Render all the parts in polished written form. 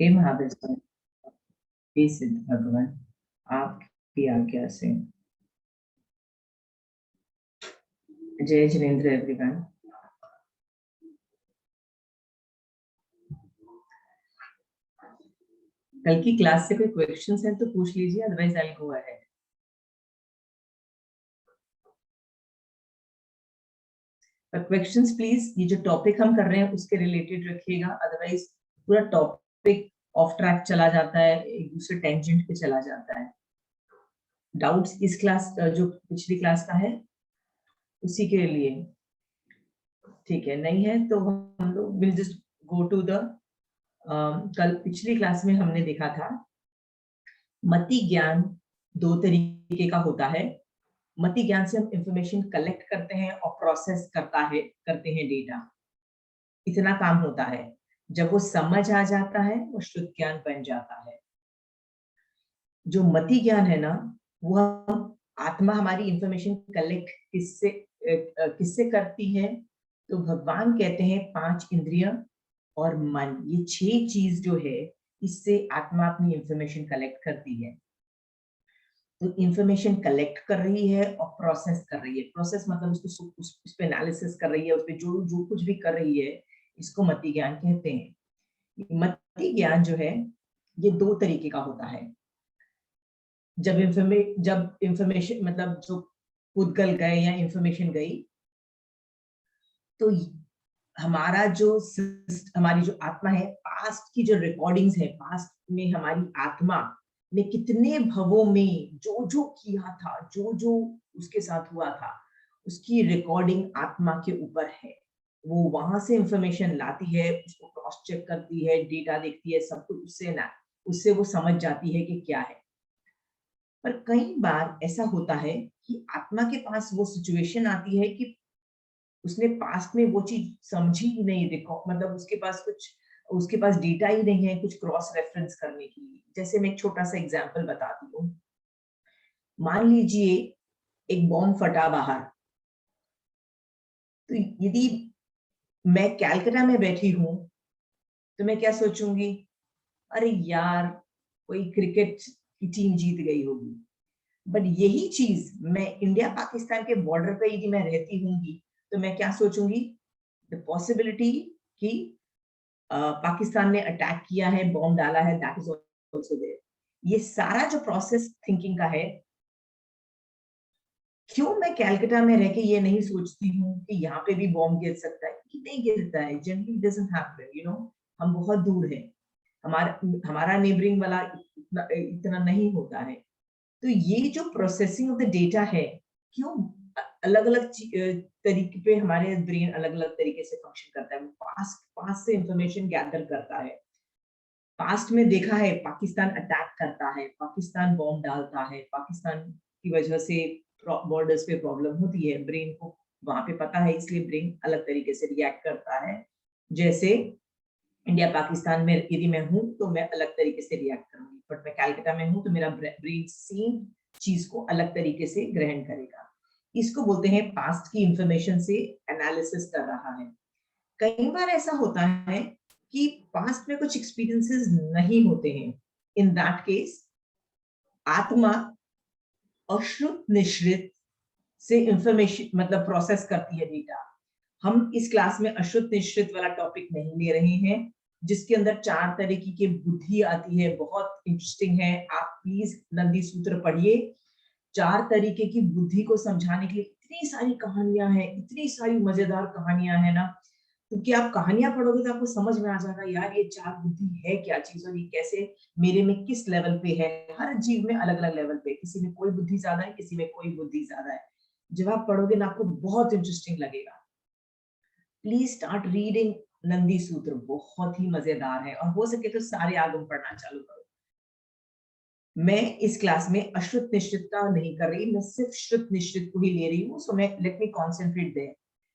हे महादेव, हे सिद्ध भगवान, आपकी आज्ञा से। जय जिनेन्द्र एवरीवन। कल की क्लास से कोई क्वेश्चंस हैं तो पूछ लीजिए, otherwise I go ahead. Questions please, ये जो टॉपिक हम कर रहे हैं उसके रिलेटेड रखिएगा, अदरवाइज पूरा टॉपिक ऑफ ट्रैक चला जाता है, एक दूसरे टेंजेंट पे चला जाता है। डाउट्स इस क्लास जो पिछली क्लास का है उसी के लिए, ठीक है? नहीं है तो हम लोग will just go to the कल पिछली क्लास में हमने देखा था मति ज्ञान दो तरीके का होता है। मति ज्ञान से हम इंफॉर्मेशन कलेक्ट करते हैं और प्रोसेस करते हैं डेटा। इतना काम होता है। जब वो समझ आ जाता है वो शुद्ध ज्ञान बन जाता है। जो मति ज्ञान है ना, वो आत्मा हमारी इंफॉर्मेशन कलेक्ट किससे करती है? तो भगवान कहते हैं 5 इंद्रिय और मन, ये 6 चीज जो है इससे आत्मा अपनी इंफॉर्मेशन कलेक्ट करती है। तो इंफॉर्मेशन कलेक्ट कर रही है और प्रोसेस कर रही है। प्रोसेस मतलब उसको उस पे एनालिसिस कर रही है, उस पे जो कुछ भी कर रही है, इसको मति ज्ञान कहते हैं। मति ज्ञान जो है ये 2 तरीके का होता है। जब इंफॉर्मेशन मतलब जो पुद्गल गए या इंफॉर्मेशन गई, तो हमारी जो आत्मा है, पास्ट की जो रिकॉर्डिंग्स है, पास्ट में हमारी आत्मा ने कितने भवों में जो जो किया था, जो जो उसके साथ हुआ था, उसकी रिकॉर्डिंग आत्मा के ऊपर है। वो वहां से इंफॉर्मेशन लाती है, उसको क्रॉस चेक करती है, डेटा देखती है, सब कुछ उससे वो समझ जाती है कि क्या है। पर कई बार ऐसा होता है कि आत्मा के पास वो सिचुएशन आती है कि उसने पास्ट में वो चीज समझी ही नहीं, रिकॉर्ड मतलब उसके पास डेटा ही नहीं है कुछ क्रॉस रेफरेंस करने के लिए। जैसे मैं एक छोटा सा एग्जांपल बताती हूँ। मान लीजिए एक बॉम्ब फटा बाहर, तो यदि मैं कैलकाटा में बैठी हूँ तो मैं क्या सोचूंगी? अरे यार, कोई क्रिकेट की टीम जीत गई होगी। बट यही चीज मैं इंडिया पाकिस्तान के बॉर्डर पे यदि मैं रहती हूँगी तो मैं क्या सोचूंगी? द पॉसिबिलिटी कि पाकिस्तान ने अटैक किया है, बॉम्ब डाला है, दैट इज आल्सो देयर। ये सारा जो प्रोसेस थिंकिंग का है, क्यों मैं कैलकाटा में रह के ये नहीं सोचती हूँ कि यहाँ पे भी बॉम्ब गिर सकता है? कि नहीं गिरता है, generally doesn't happen, you know. हम बहुत दूर है, हमारा नेबरिंग वाला इतना नहीं होता है। तो ये जो प्रोसेसिंग ऑफ द डेटा है, क्यों अलग अलग तरीके पे हमारे ब्रेन अलग अलग तरीके से फंक्शन करता है। पास्ट से इंफॉर्मेशन गैदर करता है। पास्ट में देखा है पाकिस्तान अटैक करता है, पाकिस्तान बॉम्ब डालता है, पाकिस्तान की वजह से बॉर्डर्स पे प्रॉब्लम होती है, ब्रेन को वहां पे पता है, इसलिए ब्रेन अलग तरीके से रिएक्ट करता है। जैसे इंडिया पाकिस्तान में यदि मैं हूं तो मैं अलग तरीके से रिएक्ट करूंगी, बट मैं कैलकाटा में हूं तो मेरा ब्रेन सेम चीज को अलग तरीके से ग्रहण करेगा। इसको बोलते हैं पास्ट की इंफॉर्मेशन से एनालिसिस कर रहा है। कई बार ऐसा होता है कि पास्ट में कुछ एक्सपीरियंसेस नहीं होते हैं। इन दैट केस आत्मा अश्रुत निश्रित से इंफॉर्मेशन मतलब प्रोसेस करती है डेटा। हम इस क्लास में अश्रुत निश्रित वाला टॉपिक नहीं ले रहे हैं, जिसके अंदर 4 तरीके की बुद्धि आती है। बहुत इंटरेस्टिंग है, आप प्लीज नंदी सूत्र पढ़िए। 4 तरीके की बुद्धि को समझाने के लिए इतनी सारी कहानियां हैं, इतनी सारी मजेदार कहानियां हैं ना, क्योंकि आप कहानियां पढ़ोगे तो आपको समझ में आ जाएगा यार ये 4 बुद्धि है क्या चीज और ये कैसे मेरे में किस लेवल पे है। हर जीव में अलग अलग लेवल पे, किसी में कोई बुद्धि ज्यादा है, किसी में कोई बुद्धि ज्यादा है। जब आप पढ़ोगे ना आपको बहुत इंटरेस्टिंग लगेगा। प्लीज स्टार्ट रीडिंग नंदी सूत्र, बहुत ही मजेदार है, और हो सके तो सारे आगम पढ़ना चालू करो। मैं इस क्लास में अश्रुत निश्चित का नहीं कर रही, मैं सिर्फ श्रुत निश्चित को ही ले रही हूँ। सो मैं let me concentrate there.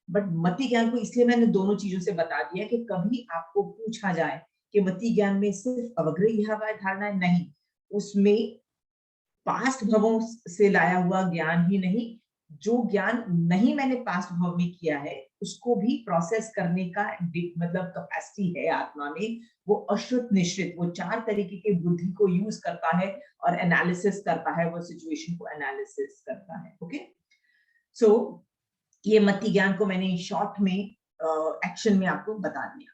But मति ज्ञान को इसलिए मैंने दोनों चीजों से बता दिया कि कभी आपको पूछा जाए कि मति ज्ञान में सिर्फ अवग्रही धारणा है, नहीं, उसमें पास्ट भवों से लाया हुआ ज्ञान ही नहीं, जो ज्ञान नहीं मैंने पास्ट भाव में किया है उसको भी प्रोसेस करने का मतलब कैपेसिटी है आत्मा में। वो अश्रुत निश्रित, वो 4 तरीके के बुद्धि को यूज करता है और एनालिसिस करता है, वो सिचुएशन को एनालिसिस करता है। ओके, सो ये मति ज्ञान को मैंने शॉर्ट में एक्शन में आपको बता दिया।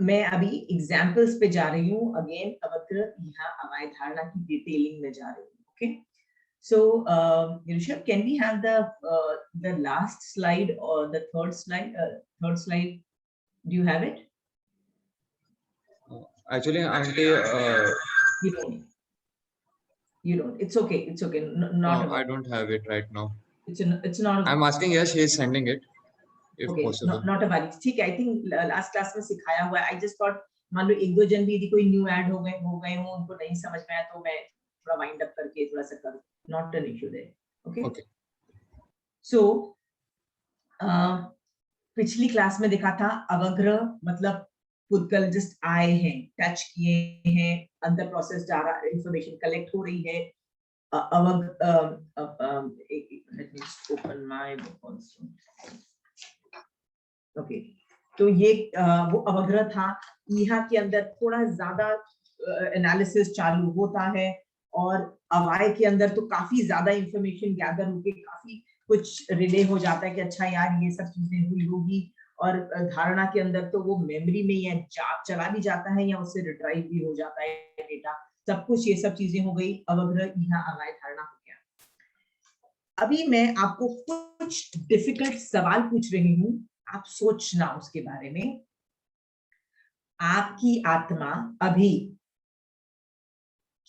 मैं अभी एग्जाम्पल्स पे जा रही हूँ। अगेन अवक्र यहाँ अवाय धारणा की डिटेलिंग में जा रही हूँ। Okay, so Rishabh, can we have the last slide or the third slide? Do you have it? Actually, you don't. It's okay. It's okay. Not I don't have it right now. It's not. I'm asking. Yes, she is sending it. If okay, possible. not a worry. ठीक है, I think last class में सिखाया हुआ है। I just thought मान लो एक दो जन भी यदि कोई न्यू ऐड हो गए हो, उनको नहीं समझ में आया तो मैं थोड़ा वाइंड अप करके थोड़ा सा करूँ। Not an issue there. Okay. Okay. So पिछली क्लास में देखा था अवग्रह मतलब पुद्गल जस्ट आए हैं, टच किए हैं, अंदर प्रोसेस जा रहा है, इंफॉर्मेशन कलेक्ट हो रही है। let me open my book also. Okay, तो ये वो अवग्रह था। यहाँ के अंदर थोड़ा ज्यादा एनालिसिस चालू होता है और अवाय के अंदर तो काफी ज्यादा इंफॉर्मेशन गैदर होके काफी कुछ रिले हो जाता है कि अच्छा यार ये सब चीजें हुई होगी, और धारणा के अंदर तो वो मेमोरी में या चला भी जाता है या उससे रिट्राइव भी हो जाता है डेटा, सब कुछ ये सब चीजें हो गई। अवग्रह यहाँ अवाय धारणा हो गया। अभी मैं आपको कुछ डिफिकल्ट सवाल पूछ रही हूँ, आप सोचना उसके बारे में। आपकी आत्मा अभी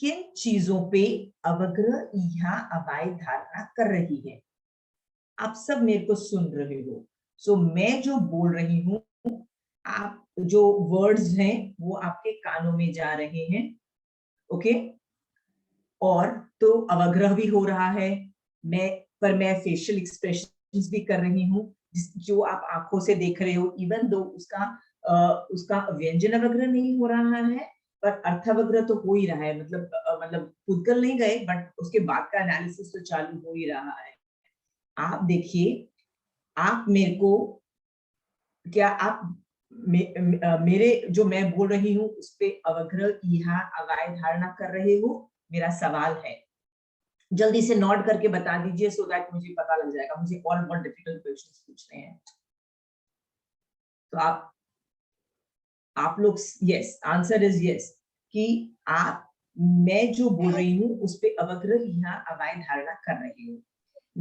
किन चीजों पे अवग्रह या अवाय धारणा कर रही है? आप सब मेरे को सुन रहे हो, सो मैं जो बोल रही हूँ, आप जो वर्ड्स हैं वो आपके कानों में जा रहे हैं। ओके, और तो अवग्रह भी हो रहा है, मैं फेशियल एक्सप्रेशंस भी कर रही हूँ, जो आप आंखों से देख रहे हो। इवन दो उसका व्यंजन अवग्रह नहीं हो रहा है, पर अर्थावग्रह तो हो ही रहा है। मतलब पुद्गल नहीं गए, बट उसके बाद का एनालिसिस तो चालू हो ही रहा है। आप देखिए, आप मेरे को क्या आप मेरे जो मैं बोल रही हूँ उस पे अवग्रह यहाँ अवाय धारणा कर रहे हो? मेरा सवाल है, जल्दी से नोट करके बता दीजिए सो दैट मुझे पता लग जाएगा। मुझे और बहुत डिफिकल्ट क्वेश्चंस पूछने हैं, तो आप लोग यस, आंसर इज यस कि आप मैं जो बोल रही हूँ उस पे अवग्रह यहाँ अवाय धारणा कर रही हूँ।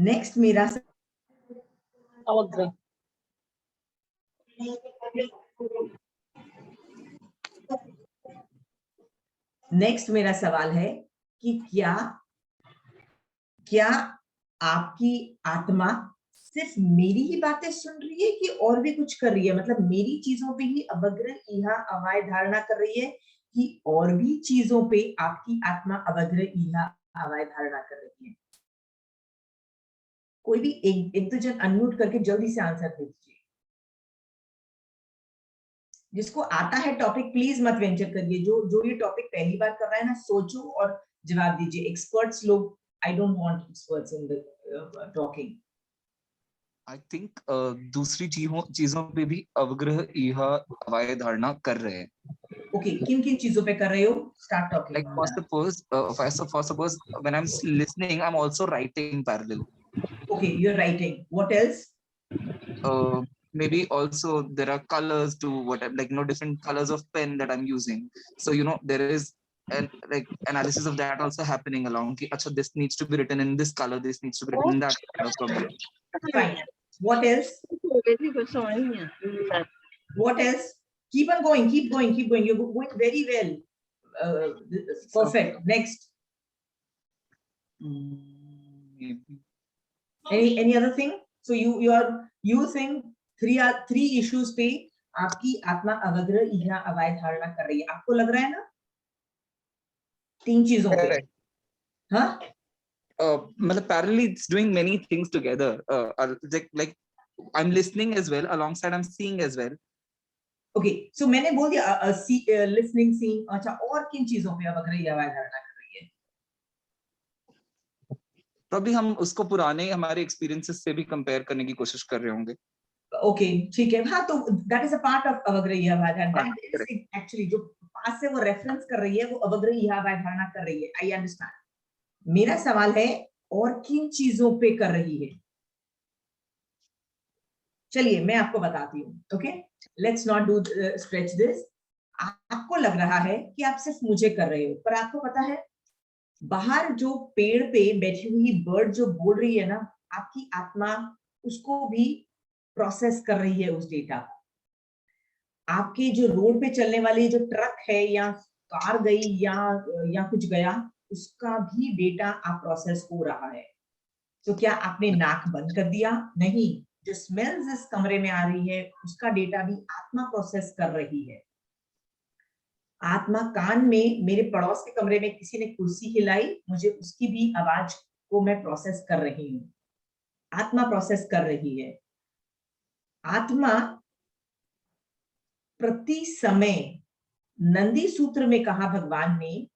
नेक्स्ट मेरा अवग्रह नेक्स्ट मेरा सवाल है कि क्या आपकी आत्मा सिर्फ मेरी ही बातें सुन रही है कि और भी कुछ कर रही है? मतलब मेरी चीजों पे ही अवग्रह यहाँ अवाय धारणा कर रही है कि और भी चीजों पे आपकी आत्मा अवग्रह यहाँ अवाय धारणा कर रही है? कोई भी एक दो जन अनम्यूट करके जल्दी से आंसर दे दीजिए। जिसको आता है टॉपिक प्लीज मत वेंचर करिए। जो ये टॉपिक पहली बार कर रहा है ना, सोचो और जवाब दीजिए। एक्सपर्ट्स लोग, I don't want experts in the talking. I think दूसरी चीजों पे भी अवग्रह यह अवाय धारणा कर रहे हैं। ओके, किन चीजों पे कर रहे हो? Start talking. Like for suppose when I'm listening, I'm also writing parallel. Okay, you're writing. What else? Maybe also there are colors to whatever, like different colors of pen that I'm using. So there is an analysis of that also happening along. Ki, Achha, this needs to be written in this color. This needs to be written in that color. Fine. What else? What else? Keep on going. Keep going. Keep going. You're going very well. Perfect. Next. Any other thing? So you are using three issues पे आपकी आत्मा अवग्रह यहाँ अवाय धारणा कर रही है। आपको लग रहा है ना? 3 चीजों पे। हाँ? मतलब parallelly it's doing many things together. Like I'm listening as well, alongside I'm seeing as well. Okay, so मैंने बोल दिया listening, seeing। अच्छा, और किन चीजों पे अवग्रह अवाय धारणा कर रही है? तो अभी हम उसको पुराने हमारे एक्सपीरियंसेस से भी कंपेयर करने की कोशिश कर रहे होंगे। ओके ठीक है, हाँ, तो that is a part of अवग्रह धारणा, हाँ, दैट इज एक्चुअली जो पास से वो रेफरेंस कर रही है, वो अवग्रह धारणा कर रही है। I understand. मेरा सवाल है और किन चीजों पे कर रही है? चलिए मैं आपको बताती हूँ। Okay, let's not do stretch this. आपको लग रहा है कि आप सिर्फ मुझे कर रहे हो, पर आपको पता है बाहर जो पेड़ पे बैठी हुई बर्ड जो बोल रही है ना, आपकी आत्मा उसको भी प्रोसेस कर रही है उस डेटा को। आपके जो रोड पे चलने वाले जो ट्रक है या कार गई या कुछ गया, उसका भी डेटा आप प्रोसेस हो रहा है। तो क्या आपने नाक बंद कर दिया? नहीं, जो स्मेल्स इस कमरे में आ रही है उसका डेटा भी आत्मा प्रोसेस कर रही है। आत्मा कान में, मेरे पड़ोस के कमरे में किसी ने कुर्सी हिलाई, मुझे उसकी भी आवाज को मैं प्रोसेस कर रही हूँ। आत्मा प्रोसेस कर रही है। आत्मा प्रति समय, नंदी सूत्र में कहा भगवान ने,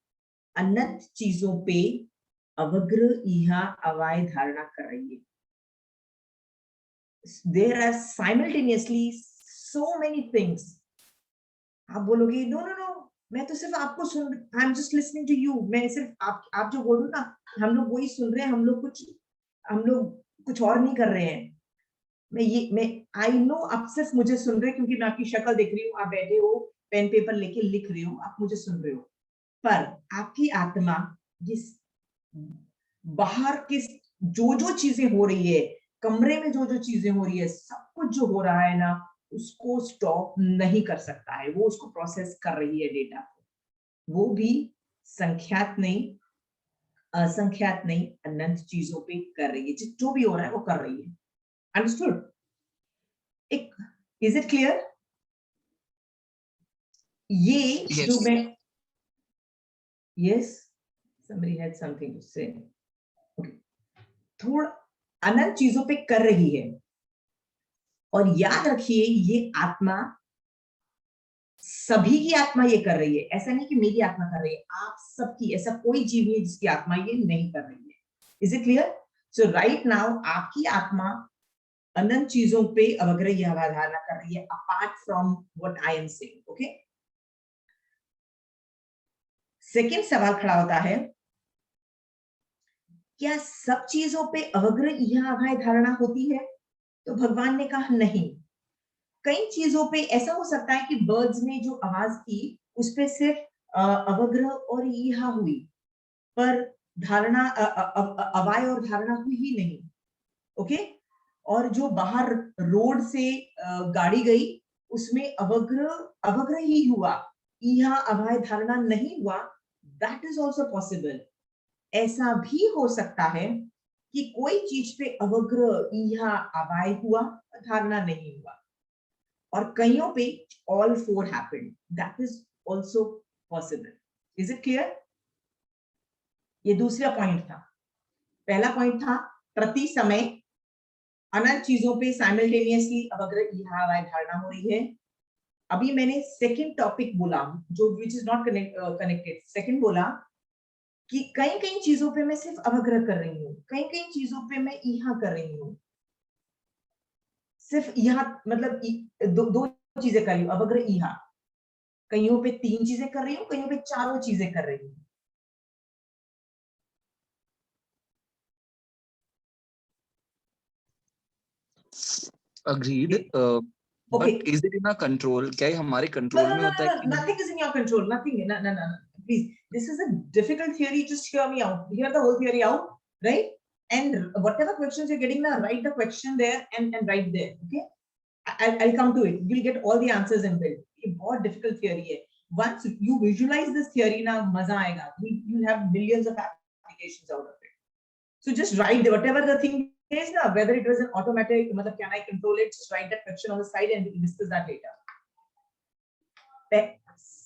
अनंत चीजों पे अवग्र इहा अवाय धारणा कर रही है। There are simultaneously so many things. आप बोलोगे नो नो नो, मैं तो सिर्फ आपको सुन, I am just listening to you, मैं सिर्फ आप जो बोलो ना, हम लोग वही सुन रहे हैं, हम लोग कुछ और नहीं कर रहे हैं। मैं आई नो आप सिर्फ मुझे सुन रहे हैं क्योंकि मैं आपकी शक्ल देख रही हूँ, आप बैठे हो पेन पेपर लेके लिख रहे हो, आप मुझे सुन रहे हो। पर आपकी आत्मा जिस बाहर की जो जो चीजें हो रही है, कमरे में जो जो चीजें हो रही है, सब कुछ जो हो रहा है ना, उसको स्टॉप नहीं कर सकता है। वो उसको प्रोसेस कर रही है डेटा को। वो भी संख्यात नहीं, असंख्यात नहीं, अनंत चीजों पे कर रही है। जो भी हो रहा है वो कर रही है। अंडरस्टूड? Is it clear? ये yes. जो मैं, yes, somebody had something to say. Okay. थोड़ा अनंत चीजों पे कर रही है। और याद रखिए, ये आत्मा, सभी की आत्मा ये कर रही है। ऐसा नहीं कि मेरी आत्मा कर रही है, आप सबकी। ऐसा कोई जीव नहीं जिसकी आत्मा ये नहीं कर रही है। Is it clear? So right now आपकी आत्मा अनंत चीजों पे अवग्रह धारणा कर रही है, apart from what I am saying. Okay, second सवाल खड़ा होता है, क्या सब चीजों पे अवग्रह धारणा होती है? तो भगवान ने कहा नहीं। कई चीजों पे ऐसा हो सकता है कि बर्ड्स ने जो आवाज की उस पे सिर्फ अवग्रह और ईहा हुई, पर धारणा अवाय और धारणा हुई ही नहीं। ओके, और जो बाहर रोड से गाड़ी गई उसमें अवग्रह ही हुआ, ईहा अवाय धारणा नहीं हुआ। That is also possible. ऐसा भी हो सकता है कि कोई चीज पे अवग्रह ईहा अवाय हुआ, धारणा नहीं हुआ, और कईयों पे all four happened. That is also possible. Is it clear? ये दूसरा पॉइंट था। पहला पॉइंट था प्रति समय अनंत चीजों पे साइमल्टेनियसली अवग्रह धारणा हो रही है। अभी मैंने सेकंड टॉपिक बोला, जो which is not connected. Second बोला कि कई कई चीजों पे मैं सिर्फ अवग्रह कर रही हूँ, कई कई चीजों पे मैं ईहा कर रही हूँ। सिर्फ यहाँ मतलब दो चीजें कर रही हूँ, अवग्रह ईहा। कईयों पे 3 चीजें कर रही हूँ, कईयों पे 4 चीजें कर रही हूँ। Agreed. Okay. But is it in our control? क्या ये हमारे No, कंट्रोल no, में no, होता no, है no. कि नहीं? Nothing is in your control. Nothing. No, no, no, no. Please. This is a difficult theory. Just hear me out. Hear the whole theory out, right? And whatever questions you're getting now, write the question there and write there. Okay? I'll come to it. You'll get all the answers in build. ये बहुत difficult theory है. Once you visualize this theory ना, मजा आएगा. You'll have millions of applications out of it. So just write whatever the thing is now, whether it was an automatic, मतलब can I control it? Just write that question on the side and we'll discuss that later.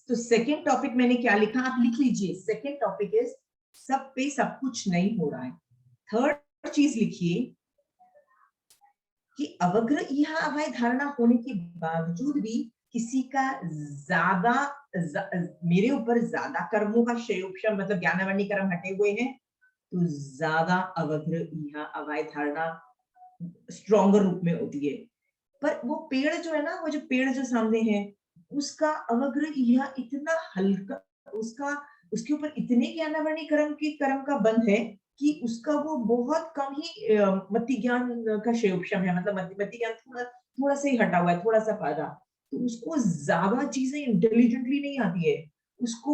तो second topic मैंने क्या लिखा, आप लिख लीजिए। Second topic is सब पे सब कुछ नहीं हो रहा है। थर्ड चीज लिखिए कि अवग्रह ईहा अवाय धारणा होने के बावजूद भी किसी का मेरे ऊपर ज्यादा कर्मों का क्षयोपशम, मतलब ज्ञानावरणी कर्म हटे हुए हैं, तो ज्यादा अवग्र इहा अवाय धारणा स्ट्रॉन्गर रूप में होती है। पर वो पेड़ जो है ना, वो जो पेड़ जो सामने है, उसका अवग्र इहा इतना हल्का, उसका उसके ऊपर इतने ज्ञानावरणी कर्म की कर्म का बंध है कि उसका वो बहुत कम ही मति ज्ञान का क्षेत्रम है, मतलब मति ज्ञान थोड़ा थोड़ा सा ही हटा हुआ है, थोड़ा सा फायदा। तो उसको ज्यादा चीजें इंटेलिजेंटली नहीं आती है। उसको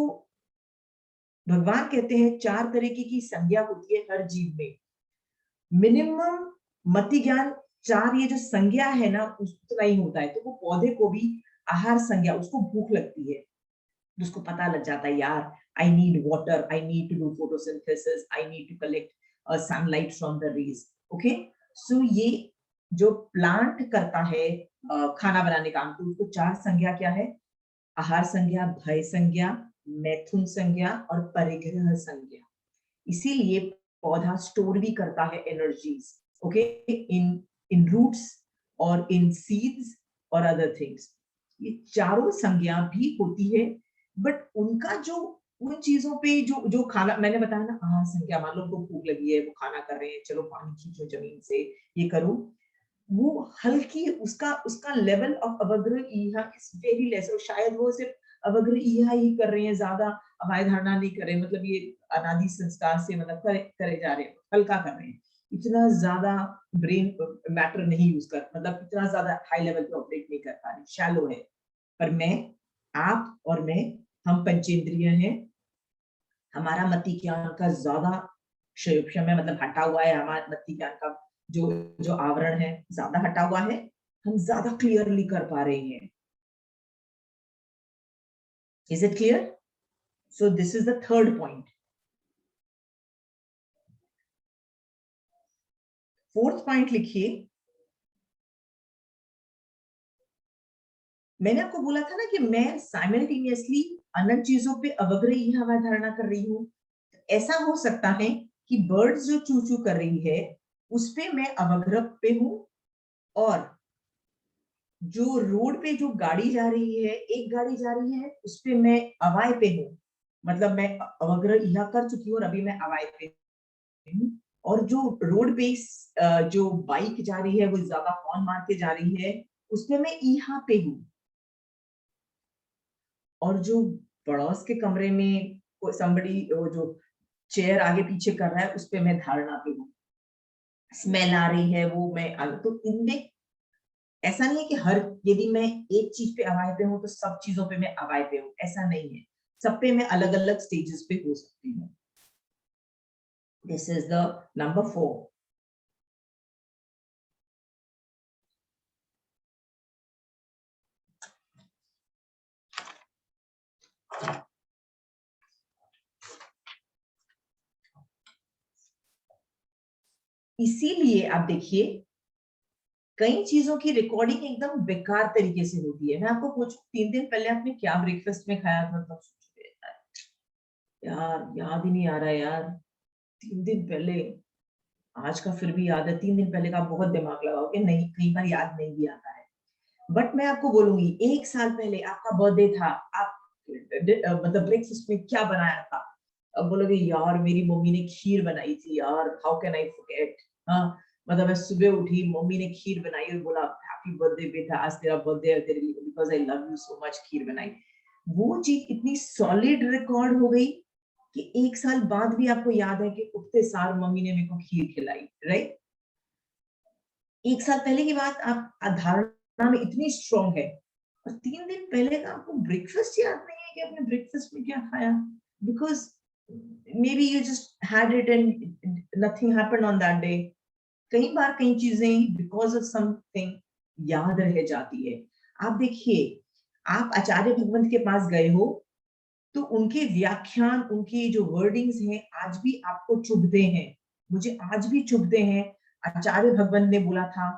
भगवान कहते हैं 4 तरीके की संज्ञा होती है हर जीव में। मिनिमम मति ज्ञान 4 ये जो संज्ञा है ना, उतना ही होता है। तो वो पौधे को भी आहार संज्ञा, उसको भूख लगती है, उसको पता लग जाता है यार, I need water, I need to do photosynthesis, I need to collect sunlight from the rays. Okay, so ये जो प्लांट करता है खाना बनाने का काम, तो उसको 4 संज्ञा क्या है? आहार संज्ञा, भय संज्ञा, मैथुन संज्ञा और परिग्रह संज्ञा। इसीलिए पौधा स्टोर भी करता है एनर्जीज, ओके, इन रूट्स और इन सीड्स और अदर थिंग्स। ये चारों संज्ञा भी होती है, बट उनका जो उन चीजों पे जो जो खाना मैंने बताया ना, आहार संज्ञा, मान लो उनको भूख लगी है, वो खाना कर रहे हैं, चलो पानी खींचो जमीन से, ये करो, वो हल्की उसका उसका लेवल ऑफ अवग्र इहा इज वेरी लेस, और शायद वो सिर्फ अवग्र इहा ही कर रहे हैं, ज्यादा अवाय धारणा नहीं कर रहे, मतलब ये अनादि संस्कार से मतलब करे जा रहे हैं, हल्का कर रहे हैं, इतना ज्यादा ब्रेन मैटर नहीं यूज कर, मतलब इतना ज्यादा हाई लेवल पे ऑपरेट नहीं कर पा रहे, शैलो है। पर मैं, आप और मैं, हम पंचेंद्रिय हैं, हमारा मति ज्ञान का ज्यादा क्षेत्रम है, मतलब हटा हुआ है, हमारा मति ज्ञान का जो जो आवरण है ज्यादा हटा हुआ है, हम ज्यादा क्लियरली कर पा रहे हैं। Is it clear? So this is the third point. Fourth point लिखिए, मैंने आपको बोला था ना कि मैं साइमल्टेनियसली अनंत चीजों पे अवग्र इहा धारणा कर रही हूँ। ऐसा हो सकता है कि बर्ड्स जो चू चू कर रही है उस पे मैं अवग्र पे हूँ, और जो रोड पे जो गाड़ी जा रही है, एक गाड़ी जा रही है, उस पे मैं अवाय पे हूँ, मतलब मैं अवग्र इहा कर चुकी हूँ और अभी मैं अवाय पे हूँ। और जो रोड पे जो बाइक जा रही है वो ज्यादा हॉर्न मार के जा रही है, उसमें मैं इहा पे हूँ। और जो पड़ोस के कमरे में कोई somebody वो जो चेयर आगे पीछे कर रहा है, उस पे मैं धारणा पे हूँ। स्मेल आ रही है, वो मैं तो इनमें ऐसा नहीं है कि हर, यदि मैं एक चीज पे अवाय पे हूँ तो सब चीजों पे मैं अवाय पे हूँ, ऐसा नहीं है। सब पे मैं अलग अलग स्टेजेस पे हो सकती हूँ। This is the number 4। इसीलिए आप देखिए, कई चीजों की रिकॉर्डिंग एकदम बेकार तरीके से होती है। मैं आपको पूछूं, 3 दिन पहले आपने क्या ब्रेकफास्ट में खाया था? तब यार याद ही नहीं आ रहा यार, 3 दिन पहले, आज का फिर भी याद है, 3 दिन पहले का बहुत दिमाग लगाओगे, नहीं, कई बार याद नहीं भी आता है। बट मैं आपको बोलूंगी, 1 साल पहले आपका बर्थडे था, आप मतलब ब्रेकफास्ट में क्या बनाया था? अब बोलोगे यार मेरी मम्मी ने खीर बनाई थी यार, हाउ कैन आई फॉरगेट। हाँ, मतलब मैं सुबह उठी, मम्मी ने खीर बनाई और बोला हैप्पी बर्थडे बेटा, आज तेरा बर्थडे है, तेरे लिए, because I love you so much, खीर बनाई। वो चीज इतनी सॉलिड रिकॉर्ड हो गई कि 1 साल बाद भी आपको याद है कि उठते सार मम्मी ने मेरे को खीर खिलाई, राइट? 1 साल पहले की बात आप धारणा में इतनी स्ट्रॉन्ग है, और 3 दिन पहले का आपको ब्रेकफास्ट याद नहीं है कि आपने ब्रेकफास्ट में क्या खाया, because maybe you just had it and nothing happened on that day. कई बार कई चीजें because of something याद रह जाती है। आप देखिए, आप आचार्य भगवंत के पास गए हो, तो उनके व्याख्यान, उनके जो वर्डिंग्स हैं, आज भी आपको चुभते हैं, मुझे आज भी चुभते हैं। आचार्य भगवंत ने बोला था,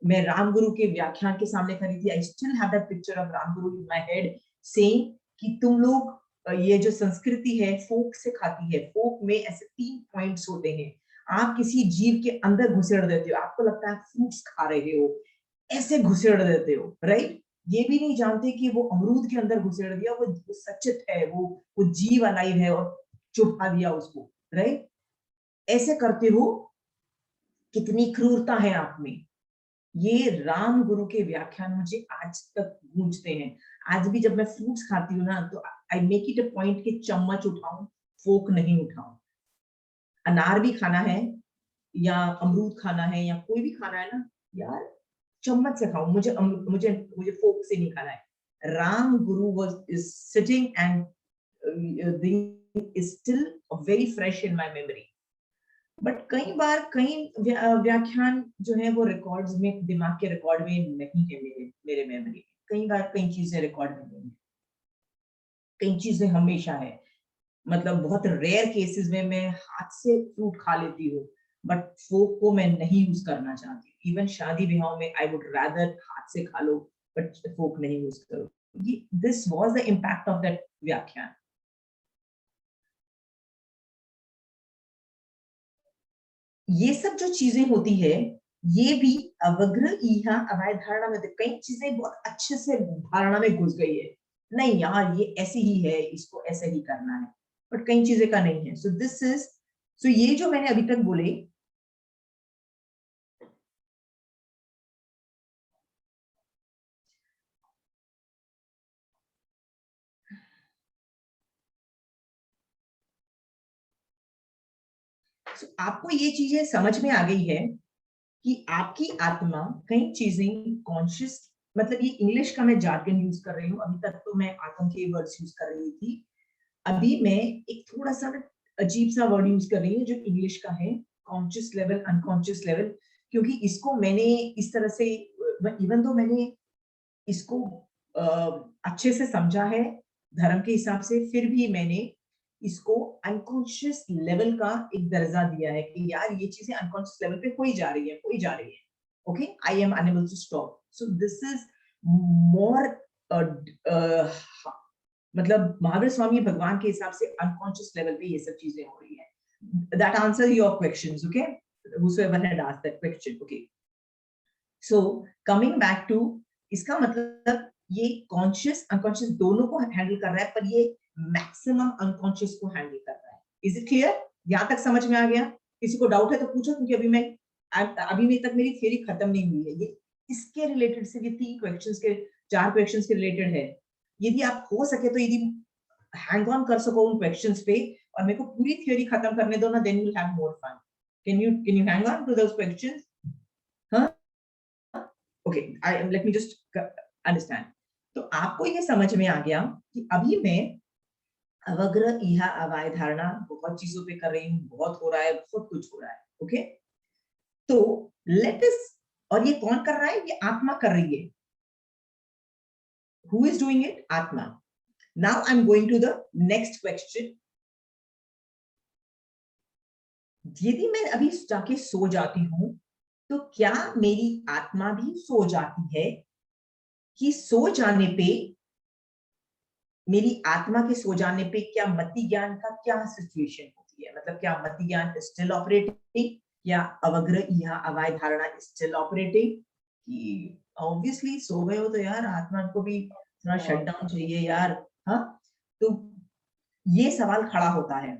मैं रामगुरु के व्याख्यान के सामने खड़ी थी, I still have that picture of Ramguru in my head saying कि तुम लोग ये जो संस्कृति है फोक से खाती है, फोक में ऐसे 3 पॉइंट्स होते हैं, आप किसी जीव के अंदर घुसेड़ देते हो, आपको लगता है फ्रूट्स खा रहे हो, ऐसे घुसेड़ देते हो, राइट? ये भी नहीं जानते कि वो अमरूद के अंदर घुसेड़ दिया, वो सचेत है, वो जीव अलाइव है और चुपा दिया उसको, राइट? ऐसे करते हो, कितनी क्रूरता है आप में। ये राम गुरु के व्याख्यान मुझे आज तक गूंजते हैं। आज भी जब मैं फ्रूट्स खाती हूँ ना, तो I make it a point कि चम्मच उठाऊं, फोक नहीं उठाऊं। अनार भी खाना है या अमरूद खाना है या कोई भी खाना है ना यार, चम्मच से खाओ, मुझे मुझे मुझे फोक से नहीं खाना है। राम गुरु was is sitting and is still very fresh in my memory. But कई बार कई व्याख्यान जो है वो रिकॉर्ड्स में, दिमाग के रिकॉर्ड में नहीं है, मेरे मेरे मेमोरी। कई बार कई चीजें रिकॉर्ड में नहीं है, कई चीजें हमेशा है। मतलब बहुत रेयर केसेस में मैं हाथ से फ्रूट खा लेती हूँ, बट फोक को मैं नहीं यूज करना चाहती। इवन शादी ब्याह में आई वुड रादर हाथ से खा लो, बट फोक नहीं यूज करो। ये this was the impact of that व्याख्यान। ये सब जो चीजें होती है, ये भी अवग्र इहा अवैध धारणा में, कई चीजें बहुत अच्छे से धारणा में घुस गई है। नहीं यार ये ऐसी ही है, इसको ऐसे ही करना है, बट कई चीजें का नहीं है। सो दिस इज, सो ये जो मैंने अभी तक बोले, so आपको ये चीजें समझ में आ गई है कि आपकी आत्मा कई चीजें कॉन्शियस, मतलब ये इंग्लिश का मैं जार्गन यूज कर रही हूँ, अभी तक तो मैं आत्म के वर्ड्स यूज कर रही थी। अभी मैं एक थोड़ा सा अजीब सा वर्ड यूज कर रही हूँ जो इंग्लिश का है, कॉन्शियस लेवल, अनकॉन्शियस लेवल। क्योंकि इसको मैंने इस तरह से, इवन तो मैंने इसको अच्छे से समझा है धर्म के हिसाब से, फिर भी मैंने इसको अनकॉन्शियस लेवल का एक दर्जा दिया है कि यार ये चीजें अनकॉन्शियस लेवल पे हो जा रही है, हो जा रही है। Okay, I am unable to stop. So this is more, मतलब महावीर स्वामी भगवान के हिसाब से अनकॉन्शियस लेवल पे ये सब चीजें हो रही है। That answer your questions, okay, whosoever had asked that question, okay. So coming back to, इसका मतलब ये कॉन्शियस अनकॉन्शियस दोनों को हैंडल कर रहा है, पर ये मैक्सिमम अनकॉन्शियस को हैंडल कर रहा है। Is it clear? यहां तक समझ में आ गया? किसी को डाउट है तो पूछो, क्योंकि अभी तक मेरी थ्योरी खत्म नहीं हुई है। ये इसके रिलेटेड से ये 3 क्वेश्चंस के, 4 क्वेश्चंस के रिलेटेड है। यदि आप हो सके तो यदि हैंग ऑन कर सको उन क्वेश्चंस पे और मेरे को पूरी थ्योरी खत्म करने दो ना, then you will have more fun. Can you hang on to those questions? हाँ, okay, let me just understand. तो आपको ये समझ में आ गया कि अभी मैं अवग्र इहा अवाय धारणा बहुत चीजों पे कर रही हूँ, बहुत हो रहा है, बहुत कुछ हो रहा है। ओके, तो लेट अस, और ये कौन कर रहा है? ये आत्मा कर रही है। Who is doing it? Atma. Now I'm going to the next question. यदि मैं अभी जाके सो जाती हूं, तो क्या मेरी आत्मा भी सो जाती है? कि सो जाने पे, मेरी आत्मा के सो जाने पे क्या मति ज्ञान का क्या सिचुएशन होती है? मतलब क्या मति ज्ञान स्टिल ऑपरेटिंग, या अवग्र या अवाय धारणा स्टिल ऑपरेटिंग? कि ऑब्वियसली सो गए हो तो यार आत्मा को भी थोड़ा शट डाउन चाहिए यार। हाँ, तो ये सवाल खड़ा होता है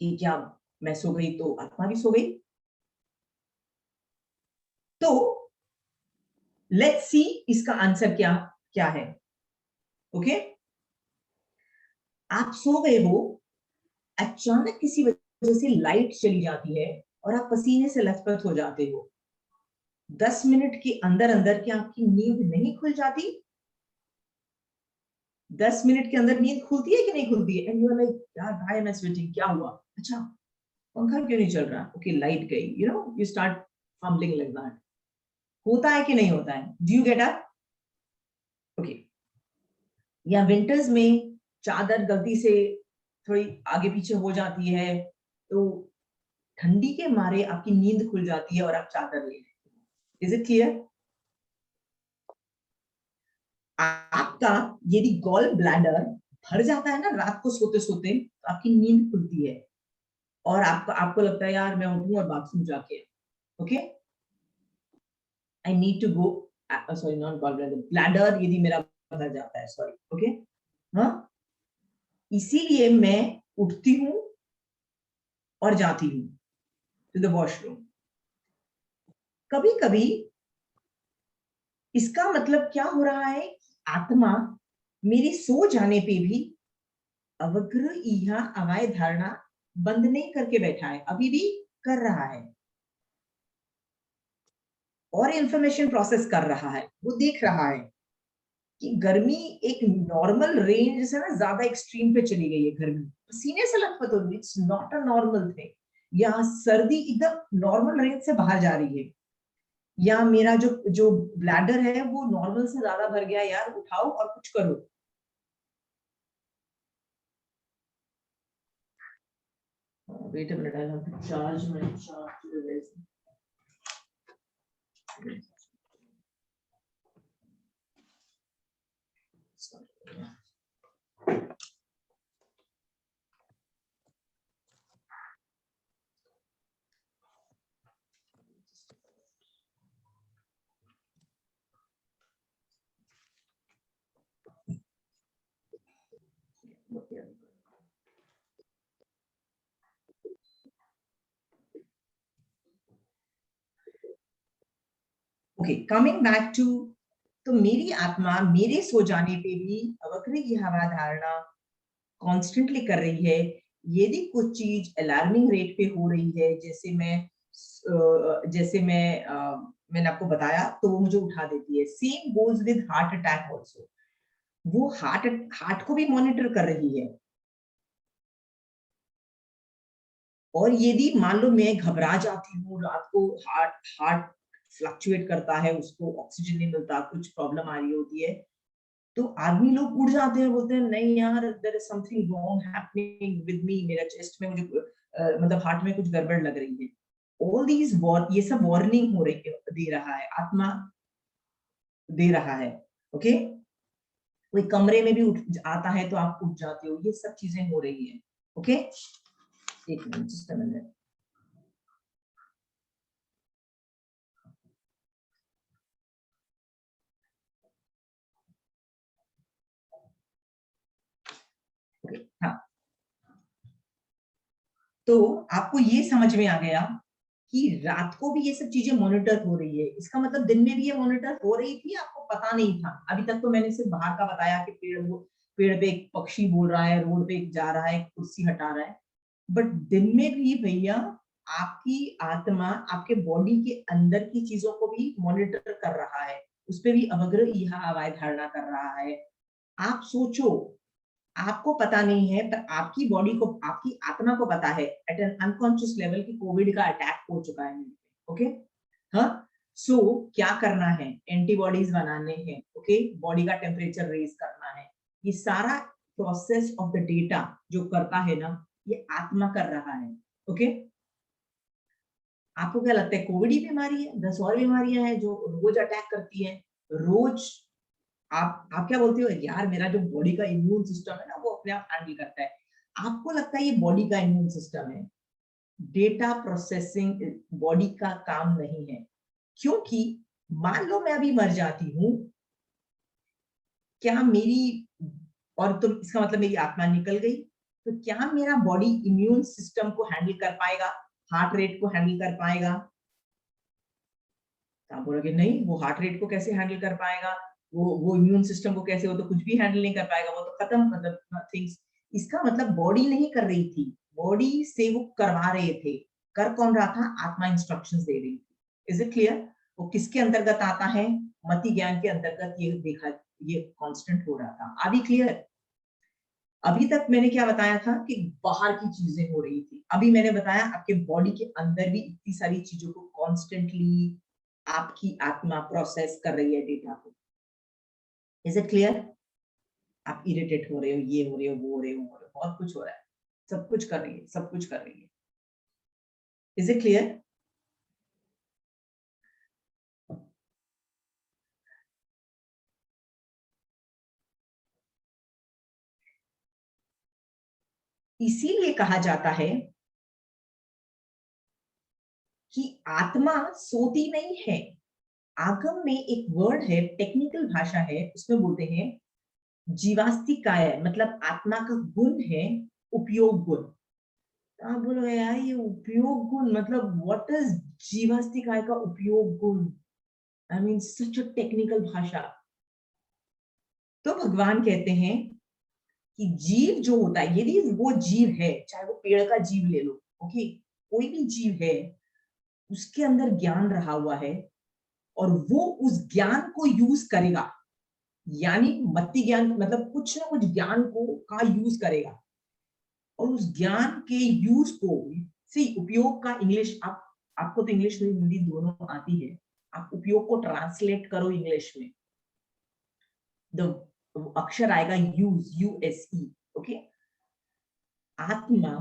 कि क्या मैं सो गई तो आत्मा भी सो गई? तो लेट्स सी इसका आंसर क्या क्या है। ओके, आप सो गए हो, अचानक किसी वजह से लाइट चली जाती है और आप पसीने से लथपथ हो जाते हो। 10 मिनट के अंदर अंदर क्या आपकी नींद नहीं खुल जाती? 10 मिनट के अंदर नींद खुलती है कि नहीं खुलती है? एंड यू आर लाइक यार व्हाई एम आई स्वेटिंग, क्या हुआ? अच्छा, पंखा क्यों नहीं चल रहा? ओके, लाइट गई, you know, you start fumbling like that. होता है कि नहीं होता है? Do you get up? Okay, या विंटर्स में चादर गलती से थोड़ी आगे पीछे हो जाती है, तो ठंडी के मारे आपकी नींद खुल जाती है और आप चादर ले लेते हो। Is it clear? आपका यदि गॉल ब्लैडर भर जाता है ना रात को सोते सोते, तो आपकी नींद खुलती है और आपको लगता है यार मैं उठूं और बाथरूम जाके, okay, I need to go, sorry not gall bladder, bladder यदि मेरा भर जाता है, सॉरी, ओके। हाँ, इसीलिए मैं उठती हूँ और जाती हूँ टू द वॉशरूम। कभी कभी इसका मतलब क्या हो रहा है, आत्मा मेरी सो जाने पे भी अवग्र इहा अवाय धारणा बंद नहीं करके बैठा है, अभी भी कर रहा है और इंफॉर्मेशन प्रोसेस कर रहा है। वो देख रहा है कि गर्मी एक नॉर्मल रेंज से ना ज्यादा एक्सट्रीम पे चली गई है, गर्मी पसीने से लथपथ हो रही है, it's not a normal thing. या सर्दी एकदम नॉर्मल रेंज से बाहर जा रही है, या मेरा जो जो ब्लैडर है वो नॉर्मल से ज्यादा भर गया, यार उठाओ और कुछ करो। Wait a minute, I have to charge my charge. Okay, coming back to, तो मेरी आत्मा मेरे सो जाने पे भी अवक्र की हवा धारणा कॉन्स्टेंटली कर रही है। यदि कुछ चीज अलार्मिंग रेट पे हो रही है, मैंने आपको बताया, तो वो मुझे उठा देती है। Same goes with heart attack also, वो हार्ट को भी मॉनिटर कर रही है। और यदि मान लो मैं घबरा जाती हूँ रात को, हार्ट हार्ट फ्लक्चुएट करता है, उसको ऑक्सीजन नहीं मिलता, कुछ प्रॉब्लम आ रही होती है, तो आदमी लोग उड़ जाते हैं, बोलते हैं नहीं यार, there is something wrong happening with me, मेरा चेस्ट में मुझे मतलब हार्ट में कुछ गड़बड़ लग रही है। ऑल दीज ये सब वार्निंग हो रही है, दे रहा है आत्मा, दे रहा है। ओके, कोई कमरे में भी उठ आता है तो आप उठ जाते हो, ये सब चीजें हो रही है। ओके, एक मिनट, जस्ट अ मिनट। हाँ, तो आपको ये समझ में आ गया कि रात को भी ये सब चीजें मॉनिटर हो रही है। इसका मतलब दिन में भी ये मॉनिटर हो रही थी, आपको पता नहीं था। अभी तक तो मैंने सिर्फ बाहर का बताया कि पेड़ पे एक पक्षी बोल रहा है, रोड पे जा रहा है, कुर्सी हटा रहा है, बट दिन में भी भैया आपकी आत्मा आपके बॉडी के अंदर की चीजों को भी मॉनिटर कर रहा है, उस पर भी अवग्र इहा अवाय धारणा कर रहा है। आप सोचो, आपको पता नहीं है पर आपकी बॉडी को, आपकी आत्मा को पता है एट एन अनकॉन्शियस लेवल कि कोविड का अटैक हो चुका है। ओके, हाँ, सो क्या करना है, एंटीबॉडीज बनाने हैं। ओके, बॉडी का टेम्परेचर रेज करना है। ये सारा प्रोसेस ऑफ द डेटा जो करता है ना, ये आत्मा कर रहा है। ओके, आपको क्या लगता है कोविड ही बीमारी है? 10 और बीमारियां हैं जो रोज अटैक करती है, रोज। आप क्या बोलते हो, यार मेरा जो बॉडी का इम्यून सिस्टम है ना, वो अपने आप हैंडल करता है। आपको लगता है ये बॉडी का इम्यून सिस्टम है? डेटा प्रोसेसिंग बॉडी का काम नहीं है, क्योंकि मान लो मैं अभी मर जाती हूँ, क्या मेरी, और तो इसका मतलब मेरी आत्मा निकल गई, तो क्या मेरा बॉडी इम्यून सिस्टम को हैंडल कर पाएगा, हार्ट रेट को हैंडल कर पाएगा? तो आप बोलोगे नहीं, वो हार्ट रेट को कैसे हैंडल कर पाएगा, वो इम्यून सिस्टम को कैसे, वो तो कुछ भी हैंडल नहीं कर पाएगा, वो तो खत्म, मतलब थिंग्स। इसका मतलब बॉडी नहीं कर रही थी, बॉडी से वो करवा रहे थे। कर कौन रहा था? आत्मा इंस्ट्रक्शंस दे रही थी। Is it clear? वो किसके अंतर्गत आता है? मति ज्ञान के अंतर्गत। ये देखा, ये कांस्टेंट हो रहा था। अभी क्लियर? अभी तक मैंने क्या बताया था कि बाहर की चीजें हो रही थी, अभी मैंने बताया आपके बॉडी के अंदर भी इतनी सारी चीजों को कॉन्स्टेंटली आपकी आत्मा प्रोसेस कर रही है, डेटा को। Is it clear? आप इरिटेट हो रहे हो, ये हो रहे हो, वो हो रहे हो, बहुत कुछ हो रहा है, सब कुछ कर रही है, सब कुछ कर रही है। Is it clear? इसीलिए कहा जाता है कि आत्मा सोती नहीं है। आगम में एक वर्ड है, टेक्निकल भाषा है, उसमें बोलते हैं जीवास्तिकाय, मतलब आत्मा का गुण है उपयोग गुण। आप बोलोगे यार ये उपयोग गुण मतलब व्हाट इज जीवास्तिकाय का उपयोग गुण? I mean such a technical भाषा। तो भगवान कहते हैं कि जीव जो होता है, यदि वो जीव है, चाहे वो पेड़ का जीव ले लो, ओके, कोई भी जीव है, उसके अंदर ज्ञान रहा हुआ है और वो उस ज्ञान को यूज करेगा, यानी मति ज्ञान मतलब कुछ ना कुछ ज्ञान को का यूज करेगा और उस ज्ञान के यूज को सी उपयोग का इंग्लिश आपको तो इंग्लिश और हिंदी दोनों आती है, आप उपयोग को ट्रांसलेट करो इंग्लिश में, द अक्षर आएगा यूज, यूएसई, ओके। आत्मा,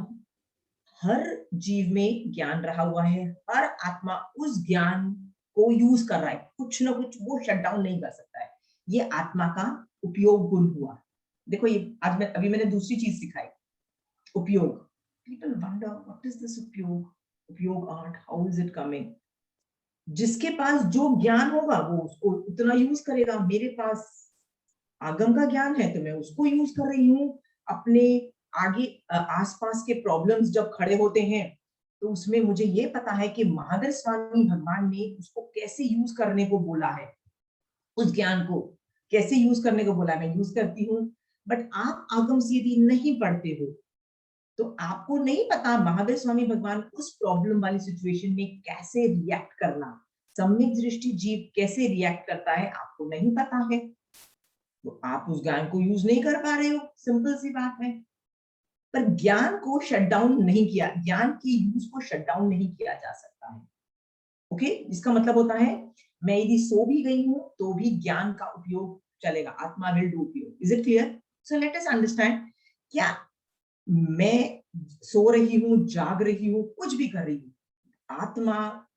हर जीव में ज्ञान रहा हुआ है, हर आत्मा उस ज्ञान को यूज कर रहा है, कुछ ना कुछ वो शट डाउन नहीं कर सकता है, ये आत्मा का उपयोग गुण हुआ। देखो ये आज अभी मैंने दूसरी चीज सिखाई, उपयोग। People wonder what is this उपयोग, उपयोग art, how is it coming? जिसके पास जो ज्ञान होगा वो उसको उतना यूज करेगा। मेरे पास आगम का ज्ञान है तो मैं उसको यूज कर रही हूँ अपने आगे आसपास के प्रॉब्लम्स जब खड़े होते हैं तो उसमें मुझे ये पता है कि महावीर स्वामी भगवान ने उसको कैसे यूज करने को बोला है, उस ज्ञान को कैसे यूज करने को बोला है, मैं यूज करती हूँ। बट आप आगम से यदि नहीं पढ़ते हो तो आपको नहीं पता महावीर स्वामी भगवान उस प्रॉब्लम वाली सिचुएशन में कैसे रिएक्ट करना, सम्यक दृष्टि जीव कैसे रिएक्ट करता है आपको नहीं पता है, तो आप उस ज्ञान को यूज नहीं कर पा रहे हो, सिंपल सी बात है। पर ज्ञान को शट डाउन नहीं किया, ज्ञान की यूज को शट डाउन नहीं किया जा सकता है, ओके। इसका मतलब होता है मैं यदि सो भी गई हूं तो भी ज्ञान का उपयोग चलेगा, आत्मा विल डू उपयोग। Is it clear? So let us understand, क्या मैं सो रही हूं, जाग रही हूं, कुछ भी कर रही हूं, आत्मा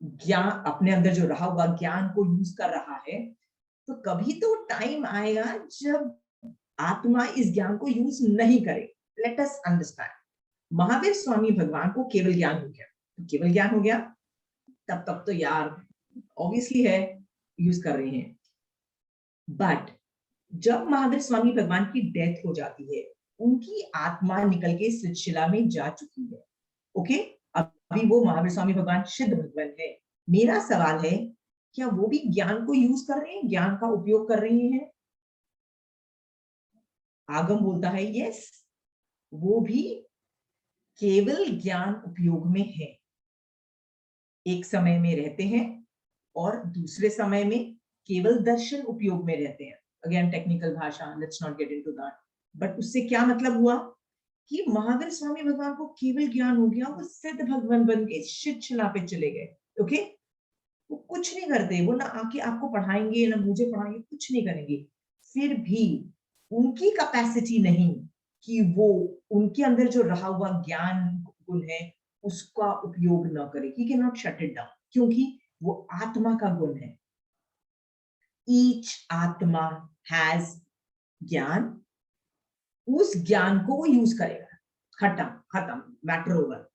ज्ञान अपने अंदर जो रहा हुआ ज्ञान को यूज कर रहा है, तो कभी तो टाइम आएगा जब आत्मा इस ज्ञान को यूज नहीं करे। Let us understand, Mahavir Swami भगवान को केवल ज्ञान हो गया, केवल ज्ञान हो गया, तब तक तो यार ऑब्वियसली है यूज कर रहे हैं। बट जब महावीर स्वामी भगवान की डेथ हो जाती है, उनकी आत्मा निकल के सिलसिला में जा चुकी है, ओके। अभी वो महावीर स्वामी भगवान सिद्ध भगवान है। मेरा सवाल है क्या वो भी ज्ञान को यूज कर रहे हैं, ज्ञान का उपयोग कर रहे हैं? आगम बोलता है यस, वो भी केवल ज्ञान उपयोग में है, एक समय में रहते हैं और दूसरे समय में केवल दर्शन उपयोग में रहते हैं। अगेन टेक्निकल भाषा, let's not get into that. But उससे क्या मतलब हुआ कि महावीर स्वामी भगवान को केवल ज्ञान हो गया, वो सिद्ध भगवान बन के शिक्षणा पे चले गए, ओके। वो कुछ नहीं करते, वो ना आके आपको पढ़ाएंगे ना मुझे पढ़ाएंगे, कुछ नहीं करेंगे। फिर भी उनकी कैपेसिटी नहीं कि वो उनके अंदर जो रहा हुआ ज्ञान गुण है उसका उपयोग न करे, he can not shut it down, क्योंकि वो आत्मा का गुण है। ईच आत्मा हैज ज्ञान, उस ज्ञान को वो यूज करेगा, खत्म खत्म, मैटर ओवर।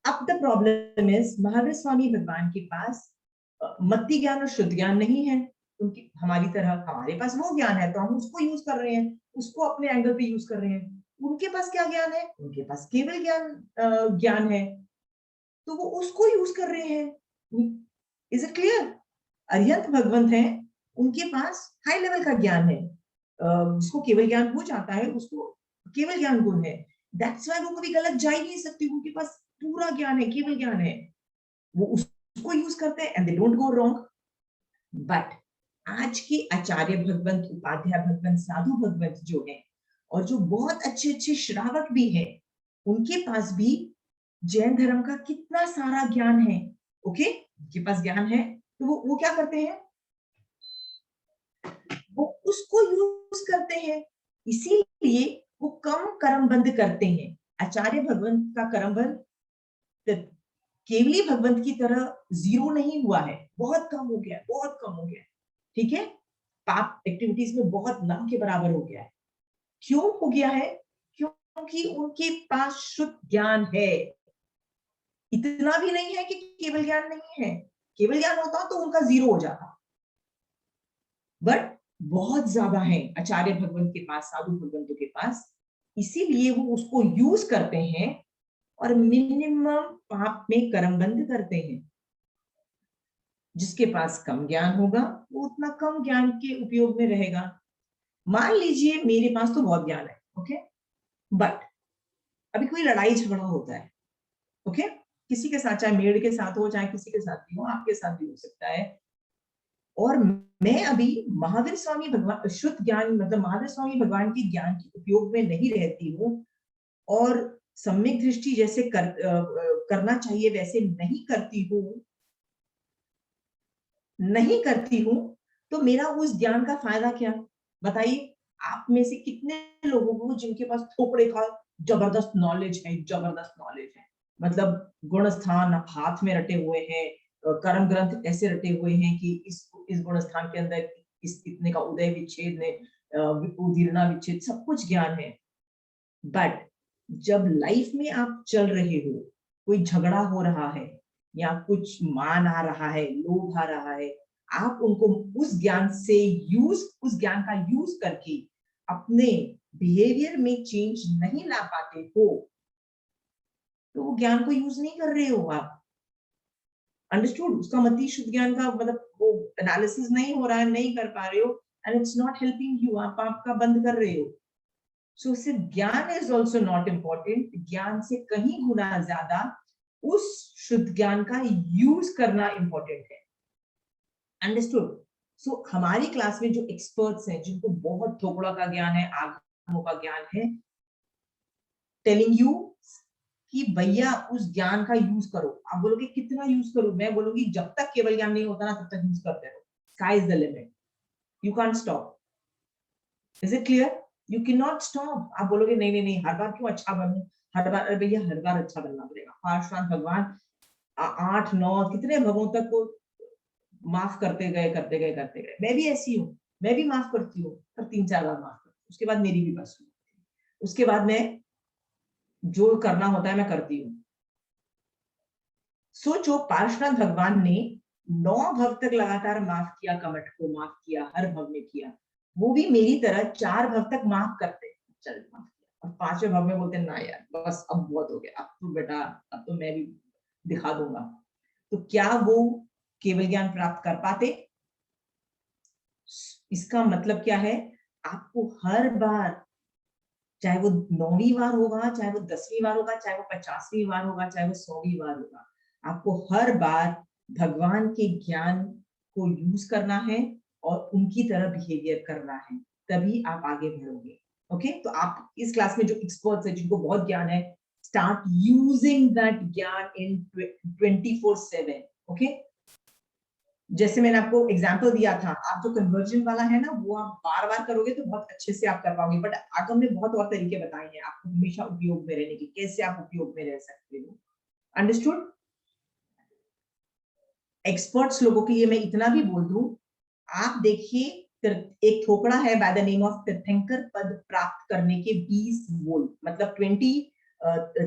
अब the problem is Mahavir Swami भगवान के पास मति ज्ञान और शुद्ध ज्ञान नहीं है, उनकी हमारी तरह। हमारे पास वो ज्ञान है तो हम उसको यूज कर रहे हैं, उसको अपने एंगल पे यूज कर रहे हैं। उनके पास क्या ज्ञान है? उनके पास केवल ज्ञान है, तो वो उसको यूज कर रहे हैं। Is it clear? अरिहंत भगवंत है, उनके पास हाई लेवल का ज्ञान है, जिसको केवल ज्ञान हो जाता है उसको केवल ज्ञान गुण है। दैट्स व्हाई वो कभी गलत जा ही नहीं सकती, उनके पास पूरा ज्ञान है, केवल ज्ञान है, वो उसको यूज करते हैं and they don't go wrong. But आज के आचार्य भगवंत, उपाध्याय भगवंत, साधु भगवंत जो है और जो बहुत अच्छे अच्छे श्रावक भी हैं, उनके पास भी जैन धर्म का कितना सारा ज्ञान है, ओके। उनके पास ज्ञान है तो वो क्या करते हैं, वो उसको यूज करते हैं, इसीलिए वो कम कर्मबंध करते हैं। आचार्य भगवंत का कर्मबंध केवली भगवंत की तरह जीरो नहीं हुआ है, बहुत कम हो गया, बहुत कम हो गया, ठीक है। पाप एक्टिविटीज में बहुत ना के बराबर हो गया है। क्यों हो गया है? क्योंकि उनके पास शुद्ध ज्ञान है। इतना भी नहीं है कि केवल ज्ञान नहीं है, केवल ज्ञान होता तो उनका जीरो हो जाता, बट बहुत ज्यादा है आचार्य भगवंत के पास, साधु भगवंतों के पास इसीलिए वो उसको यूज करते हैं और मिनिमम पाप में कर्मबंध करते हैं। जिसके पास कम ज्ञान होगा वो उतना कम ज्ञान के उपयोग में रहेगा। मान लीजिए मेरे पास तो बहुत ज्ञान है, ओके, बट अभी कोई लड़ाई झगड़ा होता है, ओके, किसी के साथ, चाहे मेड के साथ हो, चाहे किसी के साथ भी हो, आपके साथ भी हो सकता है, और मैं अभी महावीर स्वामी भगवान शुद्ध ज्ञान मतलब महावीर स्वामी भगवान के ज्ञान के उपयोग में नहीं रहती हूँ और सम्यक दृष्टि जैसे करना चाहिए वैसे नहीं करती हूँ, तो मेरा उस ज्ञान का फायदा क्या? बताइए, आप में से कितने लोगों को जिनके पास थोपड़े का जबरदस्त नॉलेज है, मतलब गुण स्थान हाथ में रटे हुए हैं, कर्म ग्रंथ ऐसे रटे हुए हैं कि इस गुण स्थान के अंदर इस इतने का उदय विच्छेद ने उदीर्णा विच्छेद सब कुछ ज्ञान है। बट जब लाइफ में आप चल रहे हो, कोई झगड़ा हो रहा है या कुछ मान आ रहा है, लोभ आ रहा है, आप उनको उस ज्ञान का यूज करके अपने बिहेवियर में चेंज नहीं ला पाते हो, तो वो ज्ञान को यूज नहीं कर रहे हो आप। अंडरस्टूड? उसका मतलब शुद्ध ज्ञान का मतलब वो एनालिसिस नहीं हो रहा है, नहीं कर पा रहे हो, and it's not helping you, आप आपका बंद कर रहे हो। सो सिर्फ ज्ञान इज ऑल्सो नॉट इम्पोर्टेंट, ज्ञान से कहीं गुना ज्यादा उस शुद्ध ज्ञान का यूज करना इंपॉर्टेंट है। अंडरस्टूड? सो हमारी क्लास में जो एक्सपर्ट्स हैं, जिनको बहुत थोपड़ा का ज्ञान है, आगमों का ज्ञान है, टेलिंग यू कि भैया उस ज्ञान का यूज करो। आप बोलोगे कितना यूज करूं? मैं बोलूंगी जब तक केवल ज्ञान नहीं होता ना तब तक यूज करते रहो। Sky is the limit, you can't stop. Is it clear? You can not stop. आप बोलोगे नहीं नहीं नहीं, हर बार क्यों अच्छा बनूं, हर बार, भैया हर बार अच्छा बनना पड़ेगा। पार्श्वान भगवान 8-9 कितने भगवों तक को माफ करते गए। मैं भी ऐसी हूँ, मैं भी माफ करती हूँ, पर 3-4 बार माफ करती हूँ, उसके बाद मेरी भी बस हुई। उसके बाद मैं जो करना होता है मैं करती हूँ। सोचो, पार्श्वनाथ भगवान ने 9 भव तक लगातार माफ किया, कमठ को माफ किया, हर भव में किया। वो भी मेरी तरह 4 भव तक माफ करते, चल माफ किया, और 5वें भव में बोलते ना यार बस अब बहुत हो गया, अब तो बेटा अब तो मैं भी दिखा दूंगा। तो क्या वो केवल ज्ञान प्राप्त कर पाते? इसका मतलब क्या है? आपको हर बार, चाहे वो 9वीं बार होगा, चाहे वो 10वीं बार होगा, चाहे वो 50वीं बार होगा, चाहे वो 100वीं बार होगा, आपको हर बार भगवान के ज्ञान को यूज करना है और उनकी तरह बिहेवियर करना है, तभी आप आगे बढ़ोगे। ओके, तो आप इस क्लास में जो एक्सपर्ट्स हैं, जिनको बहुत ज्ञान है, स्टार्ट यूजिंग दैट ज्ञान इन 24/7। ओके, जैसे मैंने आपको एग्जांपल दिया था, आप जो कन्वर्जन वाला है ना, वो आप बार बार करोगे तो बहुत अच्छे से आप कर पाओगे, बट आगम ने बहुत और तरीके बताए हैं आपको हमेशा उपयोग में रहने के, कैसे आप उपयोग में रह सकते हो। अंडरस्टूड? एक्सपर्ट्स लोगों के लिए मैं इतना भी बोल दूं, आप देखिए, एक थोपड़ा है बाय द नेम ऑफ तीर्थंकर, पद प्राप्त करने के 20 बोल, मतलब 20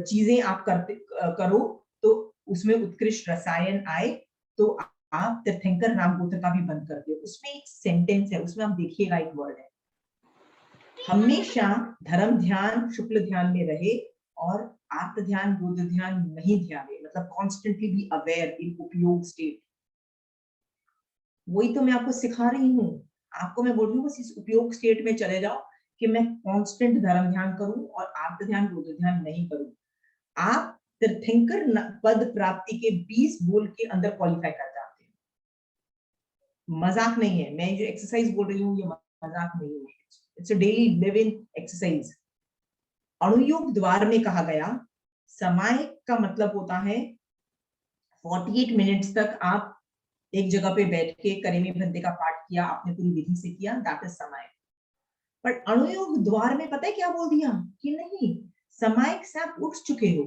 चीजें आप करो तो उसमें उत्कृष्ट रसायन आए, तो आप तीर्थंकर नाम गोत्र का भी बंद कर दो। उसमें एक सेंटेंस है, उसमें आप देखिएगा, एक वर्ड है, हमेशा धर्म ध्यान शुक्ल ध्यान में रहे और आत्म ध्यान रुद्र ध्यान नहीं ध्याने, मतलब कॉन्स्टेंटली बी अवेयर इन उपयोग स्टेट। वही तो मैं आपको सिखा रही हूँ, आपको मैं बोल रही हूँ बस इस उपयोग स्टेट में चले जाओ कि मैं कांस्टेंट धर्म ध्यान करूं और आत्म ध्यान रुद्र ध्यान नहीं करूं। आप तीर्थंकर पद प्राप्ति के 20 बोल के अंदर क्वालिफाई कर जाते हैं। मजाक नहीं है, मैं जो एक्सरसाइज बोल रही हूँ ये मजाक नहीं है, it's a daily living exercise. अणुयोग द्वार में कहा गया, समय का मतलब होता है 48 मिनट्स तक आप एक जगह पे बैठ के करेमी भंते का पाठ किया, आपने पूरी विधि से किया, दैट इज समय। पर अणुयोग द्वार में पता है क्या बोल दिया कि नहीं, समय से आप उठ चुके हो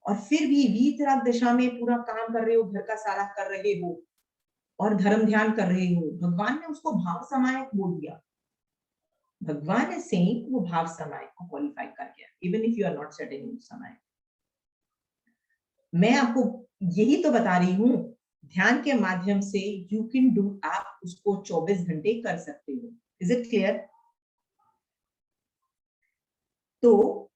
और फिर भी वीतराग दशा में पूरा काम कर रहे हो, घर का सारा कर रहे हो और धर्म ध्यान कर रहे हो, भगवान ने उसको भाव समायक बोल दिया। भगवान इज सेइंग वो भाव समायक को क्वालिफाई कर गया, even if you are not setting समायक। मैं आपको यही तो बता रही हूँ, ध्यान के माध्यम से यू कैन डू, आप उसको 24 घंटे कर सकते हो। Is it clear? तो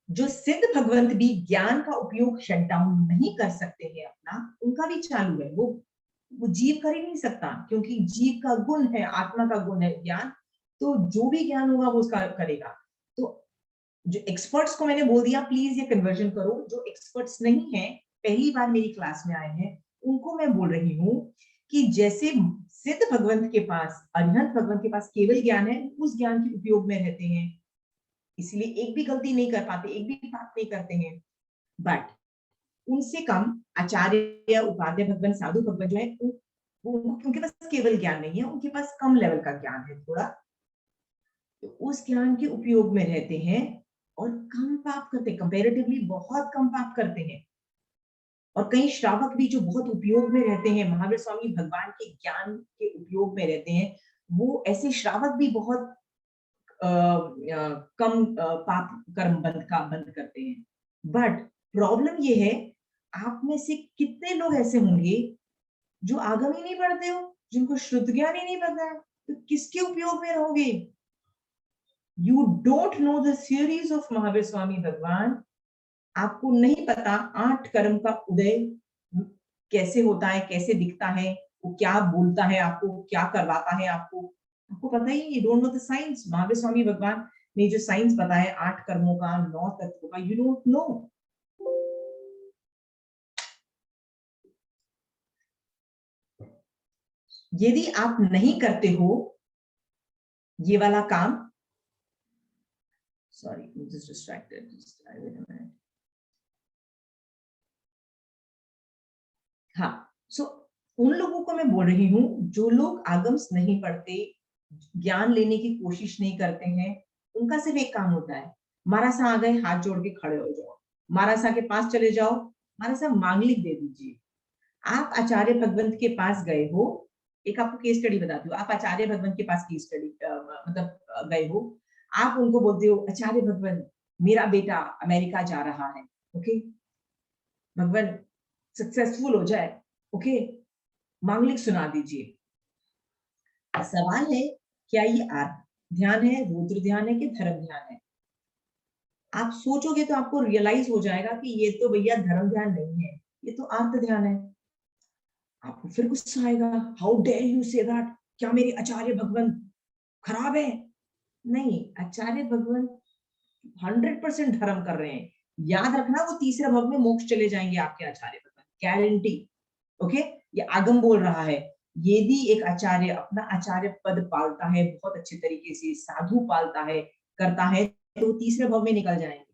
जो सिद्ध भगवंत भी ज्ञान का उपयोग शट डाउन नहीं कर सकते हैं अपना, उनका भी चालू है। वो जीव कर ही नहीं सकता, क्योंकि जीव का गुण है, आत्मा का गुण है ज्ञान, तो जो भी ज्ञान होगा वो उसका करेगा। तो जो एक्सपर्ट्स को मैंने बोल दिया प्लीज ये कन्वर्जन करो, जो एक्सपर्ट्स नहीं है, पहली बार मेरी क्लास में आए हैं, उनको मैं बोल रही हूँ कि जैसे सिद्ध भगवंत के पास, अरिहंत भगवंत के पास केवल ज्ञान है, उस ज्ञान के उपयोग में रहते हैं, इसलिए एक भी गलती नहीं कर पाते, एक भी पाप नहीं करते हैं। बट उनसे कम आचार्य, उपाध्याय भगवान, साधु भगवान जो है, उनके पास केवल ज्ञान नहीं है, उनके पास कम लेवल का ज्ञान है थोड़ा, तो उस ज्ञान के उपयोग में रहते हैं और कम पाप करते हैं, कंपैरेटिवली बहुत कम पाप करते हैं। और कई श्रावक भी जो बहुत उपयोग में रहते हैं, महावीर स्वामी भगवान के ज्ञान के उपयोग में रहते हैं, वो ऐसे श्रावक भी बहुत कम पाप कर्म बंद करते हैं। बट प्रॉब्लम ये है, आप में से कितने लोग ऐसे होंगे जो आगम ही नहीं पढ़ते हो, जिनको शुद्ध ज्ञान ही नहीं पता है, तो किसके उपयोग में रहोगे? You don't know the series of Mahavir Swami भगवान, आपको नहीं पता 8 कर्म का उदय कैसे होता है, कैसे दिखता है, वो क्या बोलता है आपको, क्या करवाता है आपको पता ही नहीं, you don't know the science. Mahavir Swami भगवान ने जो साइंस बताया 8 कर्मों का, 9 तत्वों का, यू डोंट नो। यदि आप नहीं करते हो ये वाला काम, सॉरी जस्ट डिस्ट्रैक्टेड, हाँ, सो उन लोगों को मैं बोल रही हूँ जो लोग आगम्स नहीं पढ़ते, ज्ञान लेने की कोशिश नहीं करते हैं, उनका सिर्फ एक काम होता है, मारासा आ गए हाथ जोड़ के खड़े हो जाओ, मारासा के पास चले जाओ, मारासा मांगलिक दे दीजिए। आप आचार्य भगवंत के पास गए हो, एक आपको केस स्टडी बताती हूँ, आप आचार्य भगवंत के पास केस स्टडी मतलब गए हो, आप उनको बोलते हो आचार्य भगवंत मेरा बेटा अमेरिका जा रहा है, ओके भगवान सक्सेसफुल हो जाए, ओके मांगलिक सुना दीजिए। सवाल है क्या ये आत्म ध्यान है, रुद्र ध्यान है कि धर्म ध्यान है? आप सोचोगे तो आपको रियलाइज हो जाएगा कि ये तो भैया धर्म ध्यान नहीं है, ये तो आत्म ध्यान है। आपको फिर गुस्सा आएगा, how dare you say that, क्या मेरे आचार्य भगवंत खराब है? नहीं, आचार्य भगवंत 100% धर्म कर रहे हैं। याद रखना वो तीसरे भाव में मोक्ष चले जाएंगे आपके आचार्य भगवंत, गारंटी। ओके, ये आगम बोल रहा है, यदि एक आचार्य अपना आचार्य पद पालता है बहुत अच्छे तरीके से, साधु पालता है, करता है, तो तीसरे भाव में निकल जाएंगे,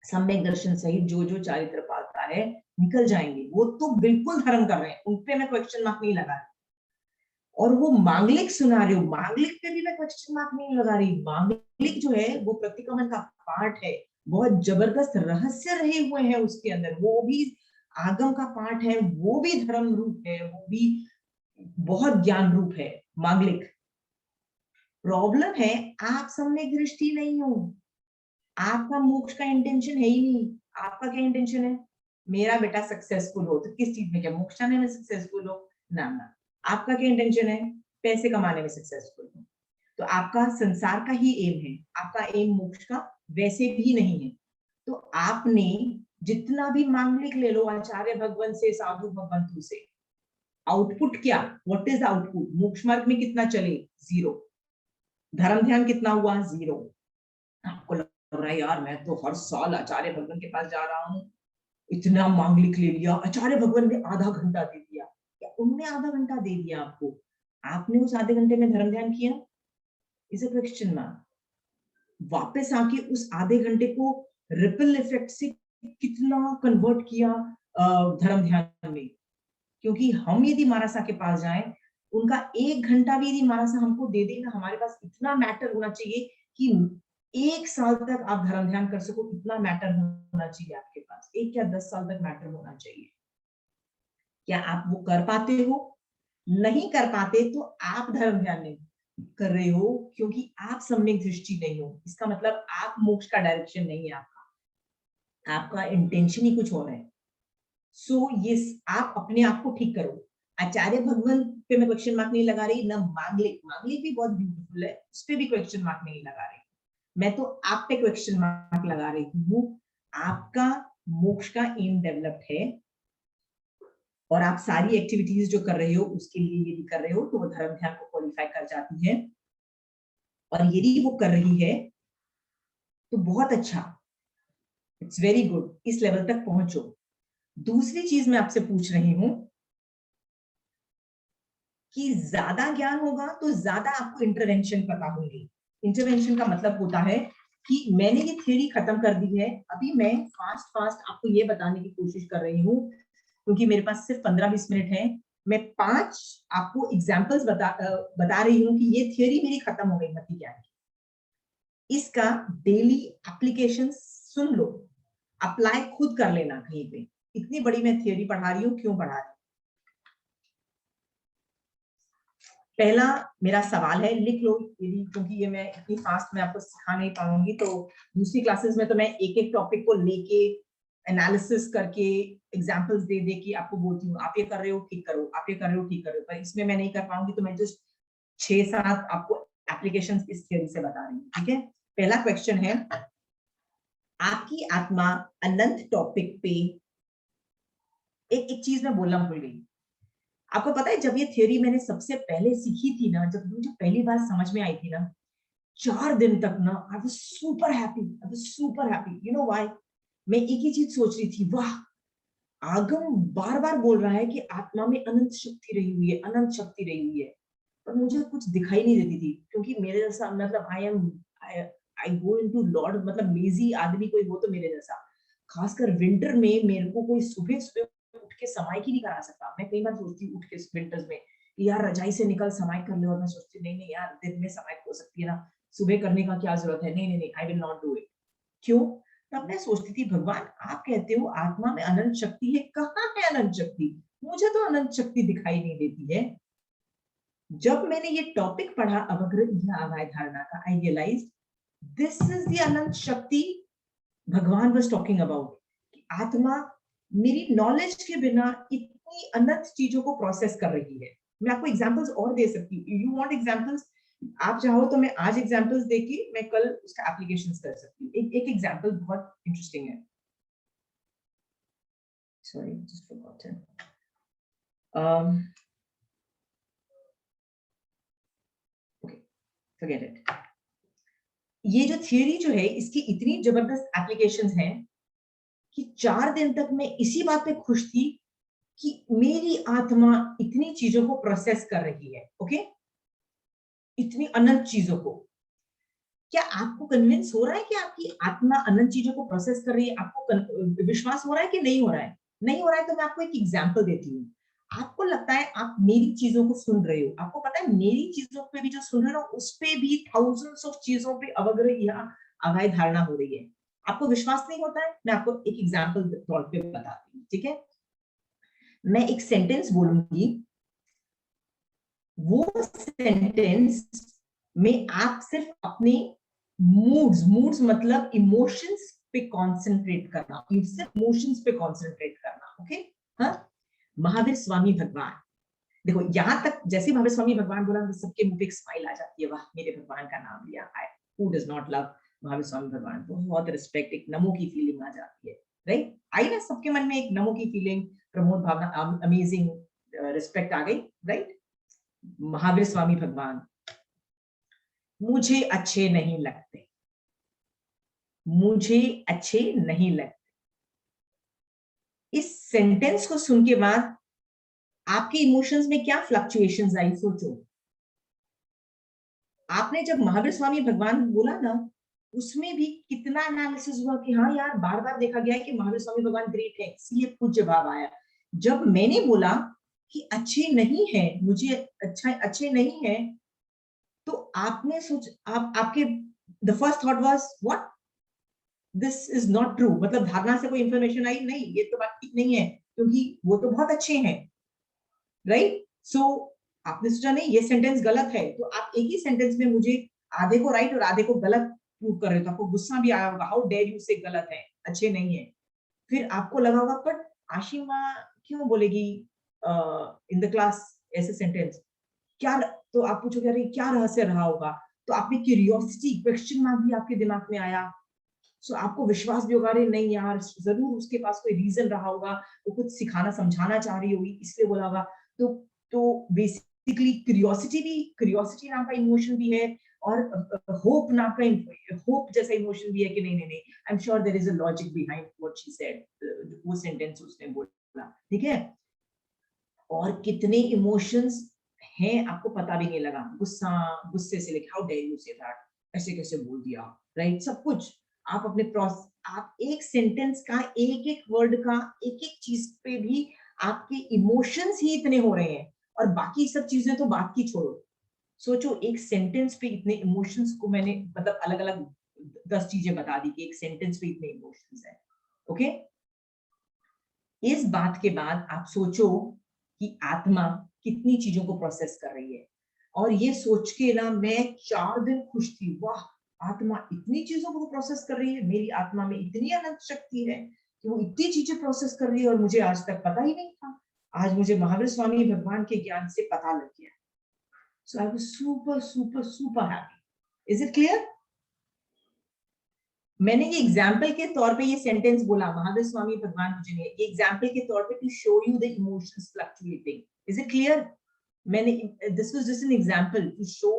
सम्यक दर्शन सहित जो जो चारित्र पालता है निकल जाएंगे, वो तो बिल्कुल धर्म कर रहे हैं, उनपे मैं क्वेश्चन मार्क नहीं लगा रही। और वो मांगलिक सुना रहे हो, मांगलिक पे भी मैं क्वेश्चन मार्क नहीं लगा रही। मांगलिक जो है वो प्रतिक्रमण का पार्ट है, बहुत जबरदस्त रहस्य रहे हुए हैं उसके अंदर, वो भी आगम का पार्ट है, वो भी धर्म रूप है, वो भी बहुत ज्ञान रूप है मांगलिक। प्रॉब्लम है आप सम्यक दृष्टि नहीं हो, आपका मोक्ष का इंटेंशन है ही नहीं। आपका क्या इंटेंशन है? मेरा बेटा सक्सेसफुल हो, तो किस चीज में, क्या मोक्ष आने में सक्सेसफुल हो? ना ना, आपका क्या इंटेंशन है? पैसे कमाने में सक्सेसफुल हो। तो आपका संसार का ही एम है, आपका एम मोक्ष का वैसे भी नहीं है। तो आपने जितना भी मांगलिक ले लो आचार्य भगवंत से, साधु भगवंतों से, आउटपुट क्या, व्हाट इज द आउटपुट? मोक्ष मार्ग में कितना चले? 0। धर्म ध्यान कितना हुआ? 0। आपको लग रहा है यार मैं तो हर साल आचार्य भगवान के पास जा रहा हूँ, इतना मांगलिक ले लिया, आचार्य भगवान ने आधा घंटा दे दिया, क्या उनने आधा घंटा दे दिया आपको? आपने उस आधे घंटे में धर्म ध्यान किया? Is a question mark. वापस आके उस आधे घंटे को रिपल इफेक्ट से कितना कन्वर्ट किया धर्म ध्यान में? क्योंकि हम यदि मारासा के पास जाएं, उनका 1 घंटा भी यदि मारासा हमको दे देना, हमारे पास इतना मैटर होना चाहिए कि 1 साल तक आप धर्म ध्यान कर सको, इतना मैटर होना चाहिए आपके पास, 1 या 10 साल तक मैटर होना चाहिए। क्या आप वो कर पाते हो? नहीं कर पाते तो आप धर्म ध्यान नहीं कर रहे हो, क्योंकि आप सम्यक दृष्टि नहीं हो। इसका मतलब आप मोक्ष का डायरेक्शन नहीं है आपका इंटेंशन ही कुछ और है। सो ये आप अपने आप को ठीक करो। आचार्य भगवान पे मैं क्वेश्चन मार्क नहीं लगा रही, ना मांगलिक भी बहुत ब्यूटीफुल है, उस पे भी क्वेश्चन मार्क नहीं लगा रही। मैं तो आप पे क्वेश्चन मार्क लगा रही हूँ। आपका मोक्ष का एम डेवलप्ड है और आप सारी एक्टिविटीज जो कर रहे हो उसके लिए यदि कर रहे हो तो वो धर्म ध्यान को क्वालिफाई कर जाती है, और यदि वो कर रही है तो बहुत अच्छा, इट्स वेरी गुड, इस लेवल तक पहुंचो। दूसरी चीज मैं आपसे पूछ रही हूं कि ज्यादा ज्ञान होगा तो ज्यादा आपको इंटरवेंशन पता होंगे। इंटरवेंशन का मतलब होता है कि मैंने ये थ्योरी खत्म कर दी है, अभी मैं फास्ट फास्ट आपको ये बताने की कोशिश कर रही हूँ, क्योंकि मेरे पास सिर्फ 15-20 मिनट है। मैं 5 आपको एग्जाम्पल्स बता रही हूँ कि ये थ्योरी मेरी खत्म हो गई मति ज्ञान की। इसका डेली एप्लीकेशन सुन लो, अप्लाई खुद कर लेना कहीं पे। इतनी बड़ी मैं थ्योरी पढ़ा रही हूँ, क्यों पढ़ा रही हूँ? पहला मेरा सवाल है, लिख लो यदि, क्योंकि ये मैं इतनी फास्ट में आपको सिखा नहीं पाऊंगी, तो दूसरी क्लासेस में तो मैं एक एक टॉपिक को लेके एनालिसिस करके एग्जांपल्स दे दे के आपको बोलती हूँ आप ये कर रहे हो ठीक करो, आप ये कर रहे हो ठीक करो, पर इसमें मैं नहीं कर पाऊंगी, तो मैं जस्ट 6-7 आपको एप्लीकेशंस इस थ्योरी से बता रही हूँ। ठीक है, पहला क्वेश्चन है, आपकी आत्मा अनंत टॉपिक पे एक एक चीज मैं बोलना भूल गई। आपको पता है जब ये थ्योरी मैंने सबसे पहले सीखी थी ना, जब मुझे पहली बार समझ में आई थी ना, 4 दिन तक ना आई was super happy, I was super happy. You know why? मैं एक ही चीज सोच रही थी, वाह, आगम बार बार बोल रहा है कि आत्मा में अनंत शक्ति रही हुई है, अनंत शक्ति रही हुई है, पर मुझे कुछ दिखाई नहीं देती थी, क्योंकि मेरे जैसा मतलब आई गो इनटू लॉर्ड, मतलब लेजी आदमी कोई हो तो मेरे जैसा, खासकर विंटर में मेरे को कोई सुबह सुबह उठ के समाई की नहीं करा सकता। मैं कई बार सोचती उठ के विंटर्स में यार रजाई से निकल समाई कर ले, और मैं सोचती नहीं नहीं यार दिन में समाई हो सकती है ना, सुबह करने का क्या जरूरत है, नहीं नहीं नहीं, I will not do it. क्यों? तब मैं सोचती थी भगवान आप कहते हो आत्मा में अनंत शक्ति है, कहाँ है अनंत शक्ति? मुझे तो अनंत शक्ति दिखाई नहीं देती है। जब मैंने ये टॉपिक पढ़ा अवग्रह अवय धारणा का, आई रियलाइज दिस इज द अनंत शक्ति भगवान वाज टॉकिंग अबाउट। आत्मा मेरी नॉलेज के बिना इतनी अनंत चीजों को प्रोसेस कर रही है। मैं आपको एग्जांपल्स और दे सकती हूँ, यू वांट एग्जांपल्स? आप चाहो तो मैं आज एग्जांपल्स देके मैं कल उसका एप्लीकेशंस कर सकती हूँ। एक एग्जांपल बहुत इंटरेस्टिंग है, sorry just forgotten. Okay forget it. ये जो थियरी जो है इसकी इतनी जबरदस्त एप्लीकेशंस हैं कि 4 दिन तक मैं इसी बात पे खुश थी कि मेरी आत्मा इतनी चीजों को प्रोसेस कर रही है। ओके, इतनी अनंत चीजों को। क्या आपको कन्विंस हो रहा है कि आपकी आत्मा अनंत चीजों को प्रोसेस कर रही है? आपको विश्वास हो रहा है कि नहीं हो रहा है? नहीं हो रहा है तो मैं आपको एक एग्जांपल देती हूँ। आपको लगता है आप मेरी चीजों को सुन रहे हो, आपको पता है मेरी चीजों पे भी जो सुन रहे हो उस पे भी थाउजेंड्स ऑफ चीजों पे अवग्रह या अवैध धारणा हो रही है। आपको विश्वास नहीं होता है? मैं आपको एक एग्जांपल तौर पे बताती हूँ। ठीक है, मैं एक सेंटेंस बोलूंगी, वो सेंटेंस में आप सिर्फ अपने मूड्स मतलब इमोशंस पे कंसंट्रेट करना, सिर्फ इमोशंस पे कंसंट्रेट करना। ओके, हाँ, महावीर स्वामी भगवान, देखो यहां तक जैसे महावीर स्वामी भगवान बोला तो सबके मुंह पे एक स्माइल आ जाती है, वाह मेरे भगवान का नाम लिया। Who does not love Mahavir Swami भगवान? बहुत रिस्पेक्ट, एक नमो की फीलिंग आ जाती है, राइट? आई ना सबके मन में एक नमो की फीलिंग, प्रमोद भावना, अमेजिंग रिस्पेक्ट आ गई, राइट? महावीर स्वामी भगवान मुझे अच्छे नहीं लगते, मुझे अच्छे नहीं लगते। इस सेंटेंस को सुन के बाद आपके इमोशंस में क्या फ्लक्चुएशंस आई, सोचो। आपने जब महावीर स्वामी भगवान बोला ना, उसमें भी कितना एनालिसिस हुआ कि हाँ यार बार बार देखा गया है कि महावीर स्वामी भगवान ग्रेट है, इसलिए पूज्य भाव आया। जब मैंने बोला कि अच्छे नहीं है, मुझे अच्छे नहीं है, तो आपने सोच आपके the first thought was what, this is not true, मतलब धारणा से कोई इंफॉर्मेशन आई नहीं, ये तो बात ठीक नहीं है, क्योंकि वो तो बहुत अच्छे हैं, राइट? सो आपने सोचा नहीं ये सेंटेंस गलत है, तो आप एक ही सेंटेंस में मुझे आधे को राइट और आधे को गलत प्रूव कर रहे हो, तो आपको गुस्सा भी आया होगा, हाउ डेयर यू से गलत है, अच्छे नहीं है। फिर आपको लगा होगा बट आशिमा क्यों बोलेगी इन द क्लास ऐसे सेंटेंस, क्या? तो आप पूछोगे अरे क्या रहस्य रहा होगा? तो आपने क्यूरियोसिटी, क्वेश्चन मार्क भी आपके दिमाग में आया। सो आपको विश्वास भी होगा, अरे नहीं यार, जरूर उसके पास कोई रीजन रहा होगा, वो कुछ सिखाना समझाना चाह रही होगी इसलिए बोला होगा। तो बेसिकली क्यूरियोसिटी नाम का इमोशन भी है, और होप नाम का होप जैसा इमोशन भी है कि नहीं नहीं नहीं, I am sure there is a logic behind what she said, वो सेंटेंस उसने बोला, ठीक है। और कितने इमोशंस हैं आपको पता भी नहीं लगा, गुस्सा, गुस्से से लेके how dare you say that, ऐसे कैसे बोल दिया, राइट, सब कुछ। आप अपने आप एक सेंटेंस का, एक एक वर्ड का, एक एक चीज पे भी आपके इमोशंस ही इतने हो रहे हैं, और बाकी सब चीजें तो बात की छोड़ो। सोचो एक सेंटेंस पे इतने इमोशंस को मैंने, मतलब अलग अलग 10 चीजें बता दी कि एक सेंटेंस पे इतने इमोशंस हैं, ओके। इस बात के बाद आप सोचो कि आत्मा कितनी चीजों को प्रोसेस कर रही है, और ये सोच के ना मैं 4 दिन खुश थी, वाह, आत्मा इतनी चीजों को प्रोसेस कर रही है, मेरी आत्मा में इतनी अनंत शक्ति है कि वो इतनी चीजें प्रोसेस कर रही है, और मुझे आज तक पता ही नहीं था। आज मुझे महावीर स्वामी भगवान के ज्ञान से पता लग गया। So I was super super super happy. Is it clear? मैंने ये एग्जाम्पल के तौर पे ये सेंटेंस बोला, महावीर स्वामी भगवान मुझे ने ये एग्जाम्पल के तौर पे, to show you the emotions fluctuating. Is it clear? मैंने, this was just an example to show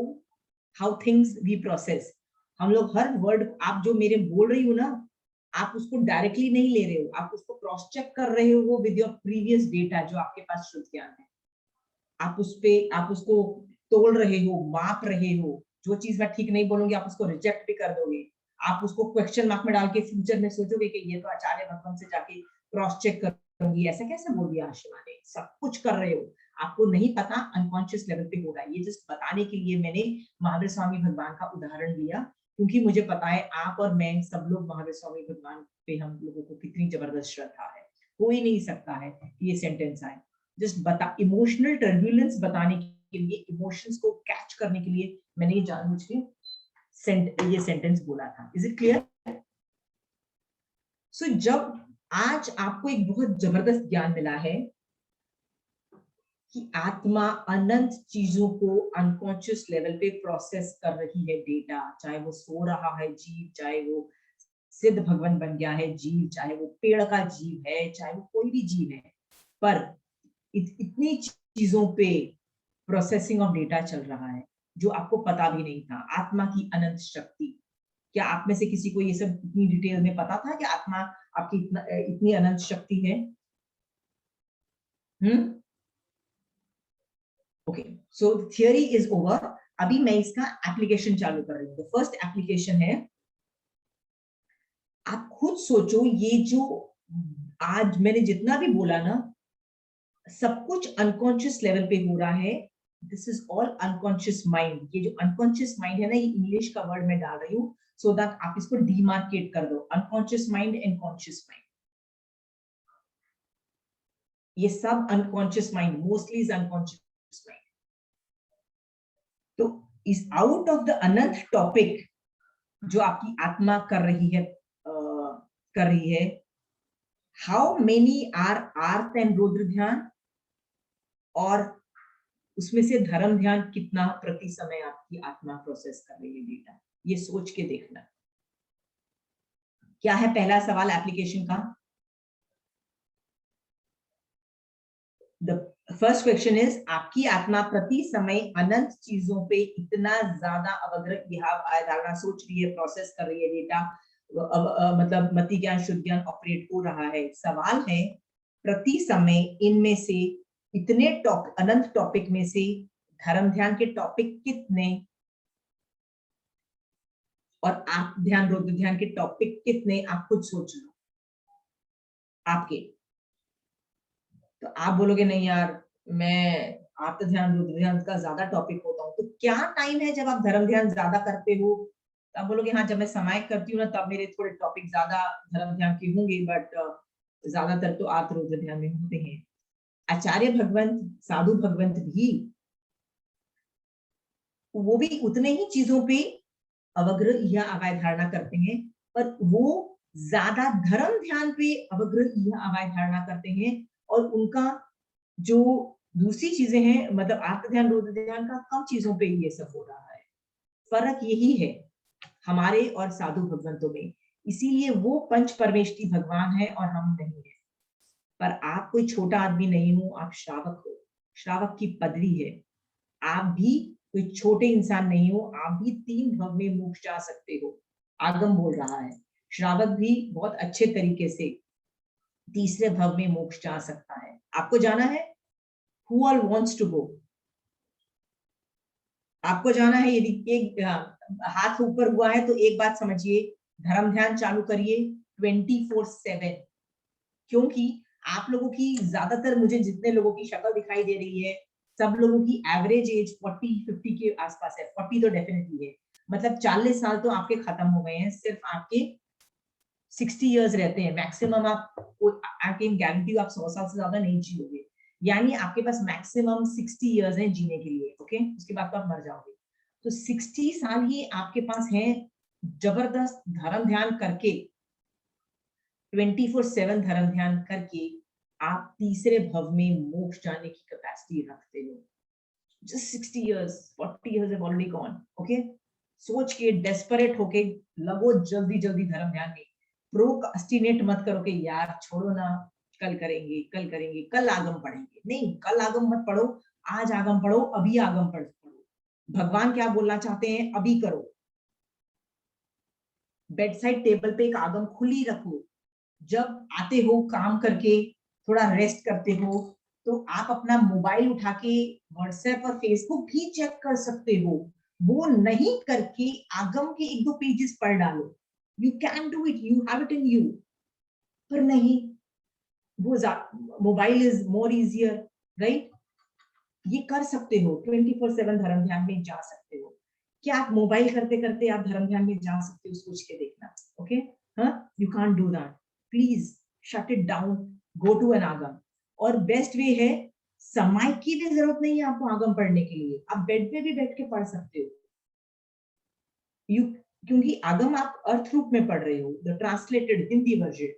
how things we process. हम लोग हर वर्ड आप जो मेरे बोल रही हो ना, आप उसको डायरेक्टली नहीं ले रहे हो, आप उसको क्रॉस चेक कर रहे हो विद योर प्रीवियस डेटा जो आपके पास शुद्ध ज्ञान है। आप उस पे, आप उसको तोड़ रहे हो, माप रहे हो। जो चीज मैं ठीक नहीं बोलूंगी आप उसको रिजेक्ट भी कर दोगे। आप उसको क्वेश्चन मार्क में डाल के फ्यूचर में सोचोगे कि ये तो आचार्य भगवान से जाके क्रॉस चेक करूंगी, ऐसा कैसे बोल दिया आशिमा ने। सब कुछ कर रहे हो, आपको नहीं पता, अनकॉन्शियस लेवल पे हो रहा है। ये जस्ट बताने के लिए मैंने महावीर स्वामी भगवान का उदाहरण लिया, क्योंकि मुझे पता है आप और मैं सब लोग महावीर स्वामी भगवान पे, हम लोगों को कितनी जबरदस्त श्रद्धा है। हो ही नहीं सकता है ये सेंटेंस आए। जस्ट बता, इमोशनल टर्बुलेंस बताने के लिए, इमोशंस को कैच करने के लिए मैंने ये जानबूझ के ये सेंटेंस बोला था। Is it clear? सो जब आज आपको एक बहुत जबरदस्त ज्ञान मिला है कि आत्मा अनंत चीजों को अनकॉन्शियस लेवल पे प्रोसेस कर रही है, डेटा, चाहे वो सो रहा है जीव, चाहे वो सिद्ध भगवान बन गया है जीव, चाहे वो पेड़ का जीव है, चाहे वो कोई भी जीव है, पर इतनी चीजों पे प्रोसेसिंग ऑफ डेटा चल रहा है जो आपको पता भी नहीं था। आत्मा की अनंत शक्ति, क्या आप में से किसी को ये सब इतनी डिटेल में पता था कि आत्मा आपकी इतनी अनंत शक्ति है? Okay, so theory is over. अभी मैं इसका एप्लीकेशन चालू कर रही हूँ। फर्स्ट एप्लीकेशन है, आप खुद सोचो, ये जो आज मैंने जितना भी बोला ना, सब कुछ अनकॉन्शियस लेवल पे हो रहा है। This is all unconscious mind. ये जो अनकॉन्शियस माइंड है ना, ये इंग्लिश का वर्ड मैं डाल रही हूँ सो दैट आप इसको डिमार्केट कर दो, unconscious mind and conscious mind. ये सब unconscious mind, mostly is unconscious mind. तो इस out of the Anant topic जो आपकी आत्मा कर रही है, हाउ मेनी आर आर्त एंड रुद्र ध्यान, और उसमें से धर्म ध्यान कितना प्रति समय आपकी आत्मा प्रोसेस कर रही है डेटा, ये सोच के देखना। क्या है पहला सवाल एप्लीकेशन का? द फर्स्ट क्वेश्चन इज, आपकी आत्मा प्रति समय अनंत चीजों पे इतना ज्यादा अवग्रह सोच रही है, प्रोसेस कर रही है डेटा, मतलब मति ज्ञान शुद्ध ज्ञान ऑपरेट हो रहा है। सवाल है, प्रति समय इनमें से इतने अनंत टॉपिक में से धर्म ध्यान के टॉपिक कितने, और आप ध्यान रुद्र ध्यान के टॉपिक कितने, आप खुद सोच लो आपके। तो आप बोलोगे नहीं यार, मैं आप तो ध्यान रुद्र ध्यान का ज्यादा टॉपिक होता हूँ। तो क्या टाइम है जब आप धर्म ध्यान ज्यादा करते हो? तब बोलोगे हाँ, जब मैं समायिक करती हूँ ना, तब मेरे थोड़े टॉपिक ज्यादा धर्म ध्यान के होंगे, बट ज्यादातर तो आप रुद्र ध्यान में होते हैं। आचार्य भगवंत, साधु भगवंत भी, वो भी उतने ही चीजों पे अवग्रह या अवैध धारणा करते हैं, पर वो ज्यादा धर्म ध्यान पे अवग्रह या अवैध धारणा करते हैं, और उनका जो दूसरी चीजें हैं, मतलब आत्म ध्यान रुद्र ध्यान का, कम चीजों पे ये सब हो रहा है। फर्क यही है हमारे और साधु भगवंतों में। इसीलिए वो पंच परमेष्टि भगवान है और हम नहीं है। पर आप कोई छोटा आदमी नहीं हो, आप श्रावक हो, श्रावक की पदवी है। आप भी कोई छोटे इंसान नहीं हो, आप भी 3 भव में मोक्ष जा सकते हो। आगम बोल रहा है श्रावक भी बहुत अच्छे तरीके से तीसरे भव में मोक्ष जा सकता है। आपको जाना है? Who all wants to go? आपको जाना है? यदि एक हाथ ऊपर हुआ है तो एक बात समझिए, धर्म ध्यान चालू करिए 24/7, क्योंकि आप लोगों की ज्यादातर, मुझे जितने लोगों की शक्ल दिखाई दे रही है, सब लोगों की एवरेज एज 40-50 के आसपास है। 40 तो डेफिनेटली है, मतलब 40 साल तो आपके खत्म हो गए हैं। सिर्फ आपके 60 इयर्स रहते हैं मैक्सिमम। आप आई कैन गारंटी आप 100 साल से ज्यादा नहीं जियोगे, यानी आपके पास मैक्सिमम 60 इयर्स हैं जीने के लिए। ओके, उसके बाद तो आप मर जाओगे। तो 60 साल ही आपके पास हैं जबरदस्त धर्म ध्यान करके, 24/7 धर्म ध्यान करके आप तीसरे भव में मोक्ष जाने की कैपेसिटी रखते हो। Just 60 years, 40 years have already gone. Okay? सोच के डेस्परेट होके लगो जल्दी जल्दी धर्म ध्यान में। प्रोक्रास्टिनेट मत करो कि यार छोड़ो ना, कल करेंगे, कल करेंगे, कल आगम पढ़ेंगे। नहीं, कल आगम मत पढ़ो, आज आगम पढ़ो, अभी आगम पढ़ो। भगवान क्या बोलना चाहते हैं, अभी करो। बेड साइड टेबल पे एक आगम खुली रखो। जब आते हो काम करके, थोड़ा रेस्ट करते हो, तो आप अपना मोबाइल उठा के व्हाट्सएप और फेसबुक भी चेक कर सकते हो। वो नहीं करके आगम के 1-2 पेजेस पढ़ डालो। You can do it, you have it in you. पर नहीं, वो mobile is more easier, right? ये कर सकते हो, 24/7 धर्म ध्यान में जा सकते हो। क्या आप मोबाइल करते करते आप धर्म ध्यान में जा सकते हो? सोच के देखना। ओके, हाँ, you can't do that. Please shut it down, go to an Agam. और बेस्ट वे है, समय की भी जरूरत नहीं है आपको आगम पढ़ने के लिए, आप बेड पे भी बैठ के पढ़ सकते हो। यू, क्योंकि आगम आप अर्थ रूप में पढ़ रहे हो, द ट्रांसलेटेड हिंदी वर्जन।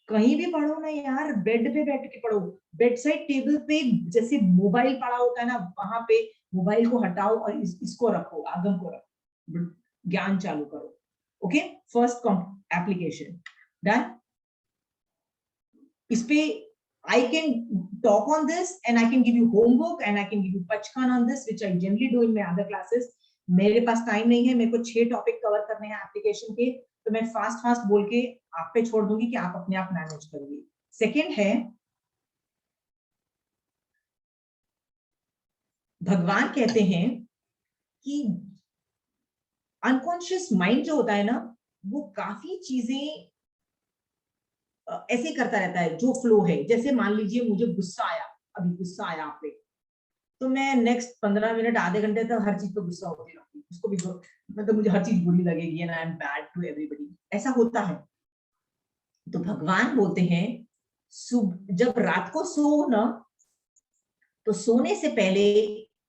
कहीं भी पढ़ो ना यार, बेड पे बैठ के पढ़ो। बेड साइड टेबल पे जैसे मोबाइल पड़ा होता है ना, वहां पे मोबाइल को हटाओ और इसको रखो, आगम को रखो, ज्ञान चालू करो। Okay, first application done. इस पे I can talk on this and I can give you homework and I can give you pachkan on this, which I generally do in my other classes. मेरे पास time नहीं है, मेरे को 6 topic cover करने हैं application के, तो मैं फास्ट फास्ट बोल के आप पे छोड़ दूंगी कि आप अपने आप मैनेज करिए। सेकंड है, भगवान कहते हैं कि अनकॉन्शियस माइंड जो होता है ना, वो काफी चीजें ऐसे करता रहता है जो फ्लो है। जैसे मान लीजिए मुझे गुस्सा आया, अभी गुस्सा आया आप पे, तो मैं नेक्स्ट 15 मिनट आधे घंटे तक हर चीज पे गुस्सा होती रहूंगी, उसको भी मतलब मुझे हर चीज बुरी लगेगी and I am bad to everybody, ऐसा होता है। तो भगवान बोलते हैं जब रात को सो ना, तो सोने से पहले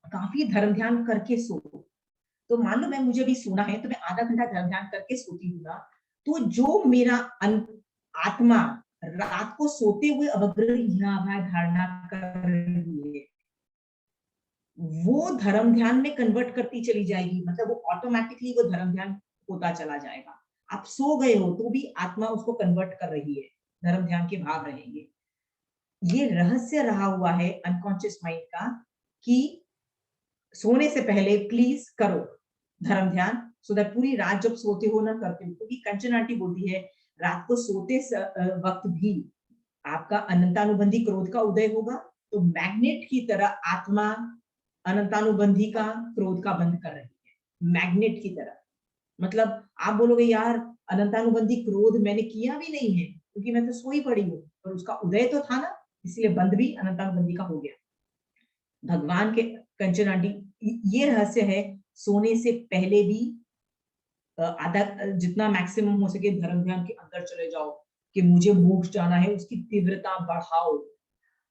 काफी धर्म ध्यान करके सो। तो मान लो मुझे भी सोना है, तो मैं आधा घंटा धर्म ध्यान करके सोती हूँ ना, तो जो मेरा आत्मा रात को सोते हुए अवग्रह धारणा कर रही है, वो धर्म ध्यान में कन्वर्ट करती चली जाएगी। मतलब वो ऑटोमेटिकली वो धर्म ध्यान होता चला जाएगा। आप सो गए हो तो भी आत्मा उसको कन्वर्ट कर रही है, धर्म ध्यान के भाव रहेंगे। ये रहस्य रहा हुआ है अनकॉन्शियस माइंड का कि सोने से पहले प्लीज करो धर्म ध्यान, सो दैट पूरी रात जब सोते हो ना करते हो। क्योंकि कंचन आंटी बोलती है रात को सोते वक्त भी आपका अनंतानुबंधी क्रोध का उदय होगा, तो मैग्नेट की तरह आत्मा अनंतानुबंधी का क्रोध का बंध कर रही है, मैग्नेट की तरह। मतलब आप बोलोगे यार अनंतानुबंधी क्रोध मैंने किया भी नहीं है, क्योंकि मैं तो सोई पड़ी हूँ, पर उसका उदय तो था ना, इसलिए बंध भी अनंतानुबंधी का हो गया। भगवान के कंचन आंटी, ये रहस्य है, सोने से पहले भी आधा जितना मैक्सिमम हो सके धर्म ध्यान के अंदर चले जाओ कि मुझे मोक्ष जाना है, उसकी तीव्रता बढ़ाओ,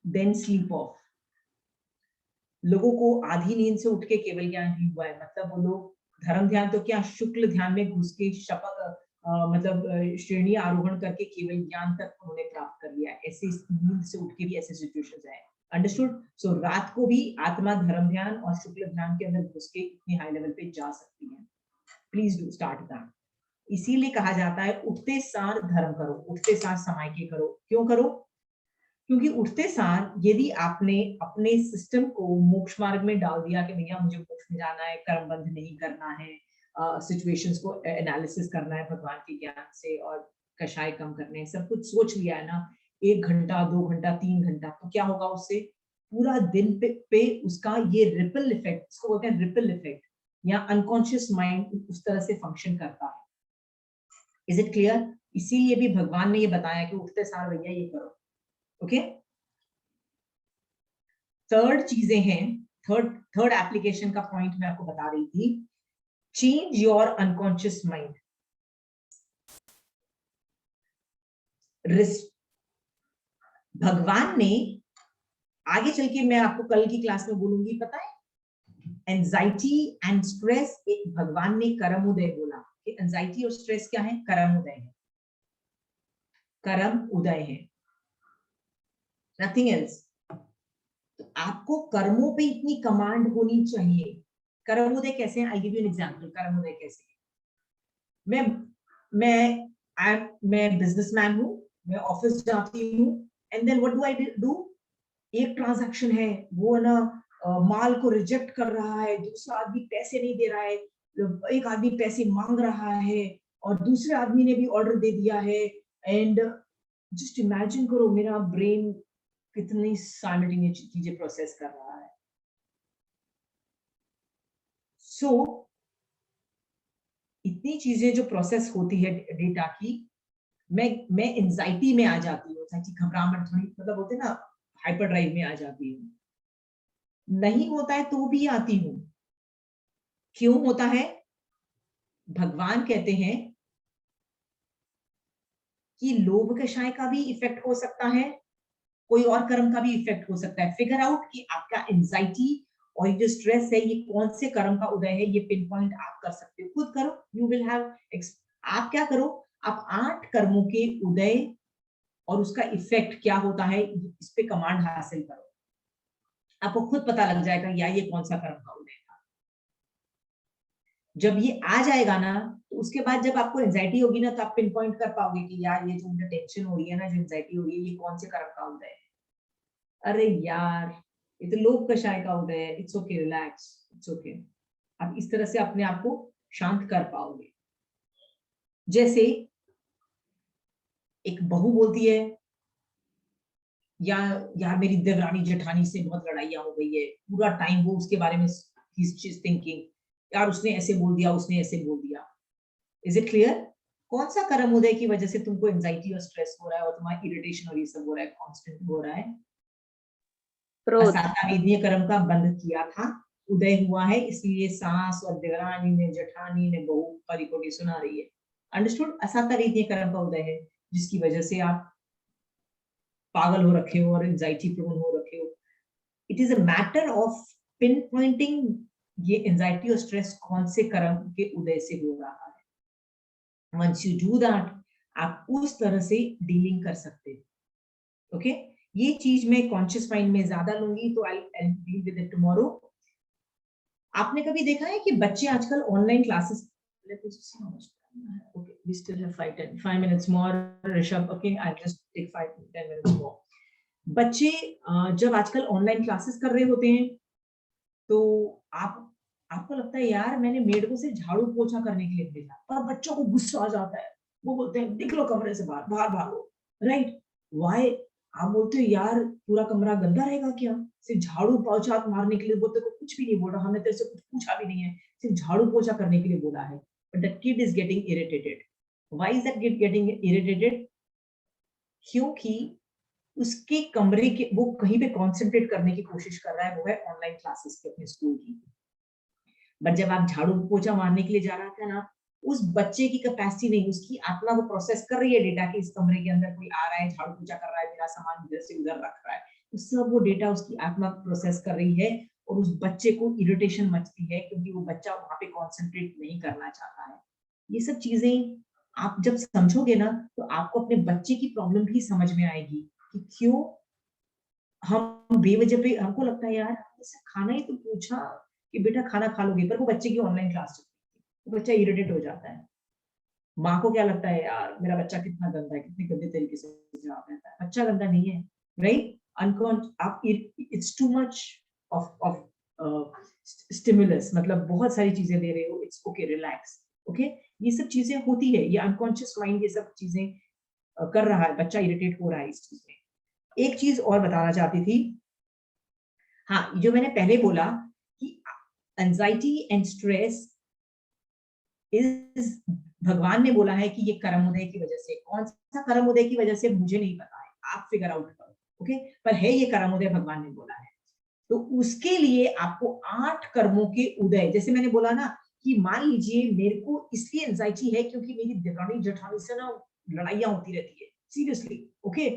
देन स्लीप ऑफ। लोगों को आधी नींद से उठ के केवल ज्ञान ही हुआ है, मतलब वो लोग धर्म ध्यान तो क्या, शुक्ल ध्यान में घुस के शपथ मतलब श्रेणी आरोहण करके केवल ज्ञान तक उन्होंने प्राप्त कर लिया। ऐसे नींद से उठ के भी ऐसे सिचुएशंस हैं। अंडरस्टूड? सो रात को भी आत्मा धर्म ध्यान और शुक्ल ध्यान के अंदर घुस के इतनी हाई लेवल पे जा सकती है। Please do start that. इसीलिए कहा जाता है उठते सार धर्म करो, उठते सार समायके करो। क्यों करो? क्योंकि उठते सार यदि आपने अपने सिस्टम को मोक्ष मार्ग में डाल दिया कि भैया मुझे मोक्ष में जाना है, कर्म बंध नहीं करना है, सिचुएशंस को एनालिसिस करना है भगवान के ज्ञान से और कषाय कम करने हैं, सब कुछ सोच लिया है ना, 1 घंटा 2 घंटा 3 घंटा, तो क्या होगा उससे? पूरा दिन पे उसका ये रिपल इफेक्ट, इसको बोलते हैं रिपल इफेक्ट, या अनकॉन्शियस माइंड उस तरह से फंक्शन करता है। Is it clear? इसीलिए भी भगवान ने ये बताया कि उठते सार भैया ये करो। ओके, थर्ड चीजें हैं, थर्ड एप्लीकेशन का पॉइंट मैं आपको बता रही थी, चेंज योर अनकॉन्शियस माइंड। भगवान ने आगे चल के, मैं आपको कल की क्लास में बोलूंगी, पता है एंजाइटी एंड स्ट्रेस, भगवान ने कर्म उदय बोला कि एंजाइटी और स्ट्रेस क्या है? कर्म उदय है, कर्म उदय है, नथिंग एल्स। तो आपको कर्मों पे इतनी कमांड होनी चाहिए। कर्म उदय कैसे है? I give you an example. कर्म उदय कैसे है? मैं बिजनेसमैन हूं, मैं ऑफिस जाती हूँ, and then what do I do? एक ट्रांजैक्शन है, वो ना माल को रिजेक्ट कर रहा है, दूसरा आदमी पैसे नहीं दे रहा है, एक आदमी पैसे मांग रहा है और दूसरे आदमी ने भी ऑर्डर दे दिया है, एंड जस्ट इमेजिन करो मेरा ब्रेन कितनी साइमल्टेनियस चीजें प्रोसेस कर रहा है। सो इतनी चीजें जो प्रोसेस होती है डेटा की, मैं एंजाइटी में आ जाती हूँ, घबराहट थोड़ी, मतलब होते ना, हाइपर ड्राइव में आ जाती हूँ। नहीं होता है तो भी आती हूँ। क्यों होता है? भगवान कहते हैं कि लोभ कषाय का भी इफेक्ट हो सकता है, कोई और कर्म का भी इफेक्ट हो सकता है। फिगर आउट कि आपका एंजाइटी और ये जो स्ट्रेस है, ये कौन से कर्म का उदय है, ये पिन पॉइंट आप कर सकते हो, खुद करो। यू विल हैव, आप क्या करो, आप 8 कर्मों के उदय और उसका इफेक्ट क्या होता है, इस पे कमांड हासिल करो, आपको खुद पता लग जाएगा या ये कौन सा कर्म का उदय था। जब ये आ जाएगा ना, तो उसके बाद जब आपको एंजाइटी होगी ना, तो आप पिन पॉइंट कर पाओगे कि यार ये जो मुझे टेंशन हो रही है ना, जो एंजाइटी हो रही है, ये कौन से कर्म का उदय है। अरे यार, ये तो लोभ कषाय का उदय है, it's okay, relax, it's okay. आप इस तरह से अपने आप को शांत कर पाओगे। जैसे एक बहू बोलती है, या यार मेरी देवरानी जेठानी से बहुत लड़ाइयाँ हो गई है, पूरा टाइम वो उसके बारे में थिंकिंग, यार उसने ऐसे बोल दिया, उसने ऐसे बोल दिया। Is it clear? कौन सा कर्म उदय की वजह से तुमको एंजाइटी और स्ट्रेस हो रहा है और तुम्हारा इरिटेशन और ये सब हो रहा है, कांस्टेंट हो रहा है? असातावेदीय कर्म का बंध किया था, उदय हुआ है, इसलिए सास और देवरानी ने, जेठानी ने बहू का रिपोर्ट सुना रही है। अंडरस्टूड? असातावेदीय कर्म का उदय है, जिसकी वजह से आप पागल हो रखे हो और एंजाइटी प्रोन हो रखे हो। It is a matter of pinpointing, ये एंजाइटी और स्ट्रेस कौन से कर्म के उदय से हो रहा है। वंस यू डू दैट, आप उस तरह से डीलिंग कर सकते हो। ओके, ये चीज मैं कॉन्शियस माइंड में ज्यादा लूंगी, तो I deal with it tomorrow. आपने कभी देखा है कि बच्चे आजकल online classes, okay, we still have 5 minutes more, Rishabh. Okay, I'll just take 5-10 minutes more. बच्चे जब आजकल ऑनलाइन क्लासेस कर रहे होते हैं, तो आपको लगता है यार मैंने मेड को सिर्फ झाड़ू पोछा करने के लिए भेजा, और बच्चों को गुस्सा आ जाता है, वो बोलते हैं निकलो कमरे से बाहर, बाहर भागो, राइट? व्हाई? आप बोलते हो यार पूरा कमरा गंदा रहेगा क्या, सिर्फ झाड़ू पोछा मारने के लिए, बोलते को कुछ भी नहीं बोल रहा, हमने तेरे से कुछ पूछा भी नहीं है, सिर्फ झाड़ू पोछा करने के लिए बोला है। But the kid is getting irritated. Why is that kid getting irritated? क्योंकि उसके कमरे के, वो कहीं पे कंसंट्रेट करने की कोशिश कर रहा है, वो है ऑनलाइन क्लासेस के अपने स्कूल की। बट जब आप झाड़ू पोछा मारने के लिए जा रहा था ना, उस बच्चे की कैपेसिटी नहीं, उसकी आत्मा वो प्रोसेस कर रही है डेटा कि इस कमरे के अंदर कोई आ रहा है, झाड़ू पोछा कर रहा है, मेरा सामान इधर से उधर रख रहा है, तो सब वो डेटा उसकी आत्मा प्रोसेस कर रही है, और उस बच्चे को इरिटेशन मचती है, क्योंकि वो बच्चा वहां पे कॉन्सेंट्रेट नहीं करना चाहता है। ये सब चीजें आप जब समझोगे ना, तो आपको अपने बच्चे की प्रॉब्लम भी समझ में आएगी कि क्यों हम बेवजह पे हमको लगता है यार इससे खाना ही तो पूछा कि बेटा खाना खा लोगे, पर वो बच्चे की ऑनलाइन क्लास चल रही है, वो बच्चा इरिटेट हो जाता है। माँ को क्या लगता है यार मेरा बच्चा कितना गंदा है, कितने गंदे तरीके से जवाब देता है। बच्चा गंदा नहीं है, राइट? आप it's too much of stimulus, मतलब बहुत सारी चीजें दे रहे हो, इट्स ओके, रिलैक्स, ओके। ये सब चीजें होती है, ये अनकॉन्शियस माइंड ये सब चीजें कर रहा है, बच्चा इरिटेट हो रहा है इस चीज में। एक चीज और बताना चाहती थी, हाँ, जो मैंने पहले बोला कि एंजाइटी एंड स्ट्रेस इज, भगवान ने बोला है कि ये कर्म उदय की वजह से, कौन सा कर्म उदय की वजह से मुझे नहीं पता है, आप फिगर आउट करो, ओके, पर है ये कर्म उदय, भगवान ने बोला है। तो उसके लिए आपको 8 कर्मों के उदय, जैसे मैंने बोला ना कि मान लीजिए मेरे को इसलिए एंजाइटी है क्योंकि मेरी देवरानी जेठानी से ना लड़ाइयां होती रहती है, सीरियसली, ओके।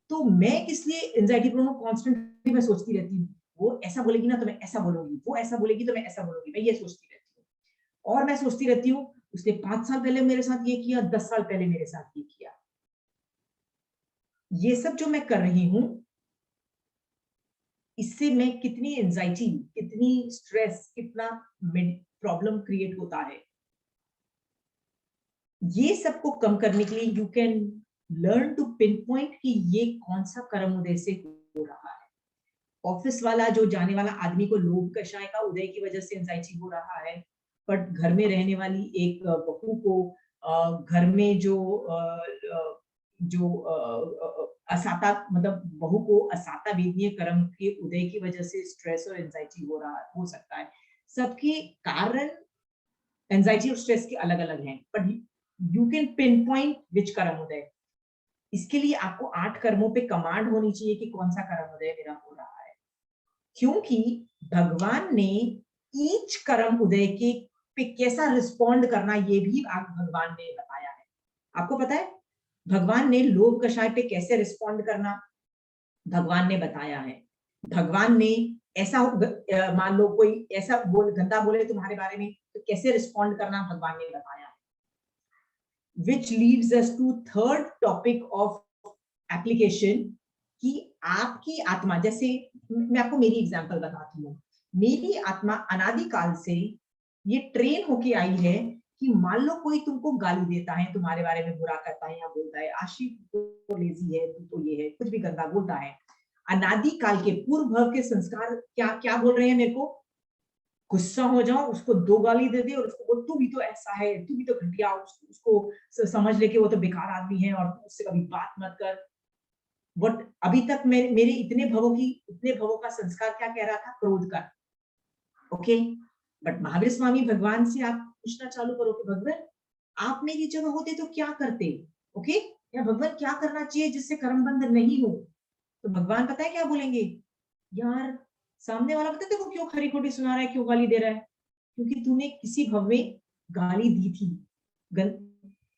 तो मैं किस लिए एंजाइटी प्रोन हूं, कॉन्स्टेंटली मैं सोचती रहती हूँ, वो ऐसा बोलेगी ना तो मैं ऐसा बोलूंगी, वो ऐसा बोलेगी तो मैं ऐसा बोलूंगी, मैं ये सोचती रहती हूँ। और मैं सोचती रहती हूँ उसने 5 साल पहले मेरे साथ ये किया, 10 साल पहले मेरे साथ ये किया। ये सब जो मैं कर रही हूं, इससे मैं कितनी एंजाइटी, कितनी स्ट्रेस, कितना प्रॉब्लम क्रिएट होता है। ये सबको कम करने के लिए you can learn to pinpoint कि ये कौन सा कर्म उदय से हो रहा है। ऑफिस वाला जो जाने वाला आदमी को लोभ कषाय का उदय की वजह से एंजाइटी हो रहा है, बट घर में रहने वाली एक बहू को घर में जो असाता, मतलब बहू को असाता वेदनीय कर्म के उदय की वजह से स्ट्रेस और एंजाइटी हो सकता है। सबके कारण एंजाइटी और स्ट्रेस के अलग अलग हैं, but you can pin point which कर्म उदय। इसके लिए आपको 8 कर्मों पे कमांड होनी चाहिए कि कौन सा कर्म उदय मेरा हो रहा है, क्योंकि भगवान ने ईच कर्म उदय के पे कैसा रिस्पॉन्ड करना ये भी भगवान ने बताया है। आपको पता है भगवान ने लोभ कषाय पे कैसे रिस्पॉन्ड करना भगवान ने बताया है। भगवान ने ऐसा मान लो कोई ऐसा गंदा बोले तुम्हारे बारे में तो कैसे रिस्पॉन्ड करना भगवान ने बताया है। Which leads us to third topic of application कि आपकी आत्मा, जैसे मैं आपको मेरी एग्जांपल बताती हूँ। मेरी आत्मा अनादिकाल से ये ट्रेन होके आई है कि मान लो कोई तुमको गाली देता है, तुम्हारे बारे में बुरा करता है या बोलता है आशी तो लेजी है, तू तो ये है, कुछ भी गंदा बोलता है। अनादिकाल के पूर्व भव के संस्कार क्या क्या बोल रहे हैं मेरे को, गुस्सा हो जाओ, उसको 2 गाली दे दे और उसको बोल तू भी तो ऐसा है, तू भी तो घटिया, उसको समझ ले कि वो तो बेकार आदमी है और उससे कभी बात मत कर। बट अभी तक मेरे इतने भवों का संस्कार क्या कह रहा था, क्रोध का, ओके। बट महावीर स्वामी भगवान से आप पूछना चालू करो कि भगवान आप मेरी जगह होते तो क्या करते, ओके, या भगवान क्या करना चाहिए जिससे कर्म बंध नहीं हो। तो भगवान पता है क्या बोलेंगे, यार सामने वाला पता है तेरे को क्यों खरी खोटी सुना रहा है, क्यों गाली दे रहा है, क्योंकि तूने किसी भव में गाली दी थी,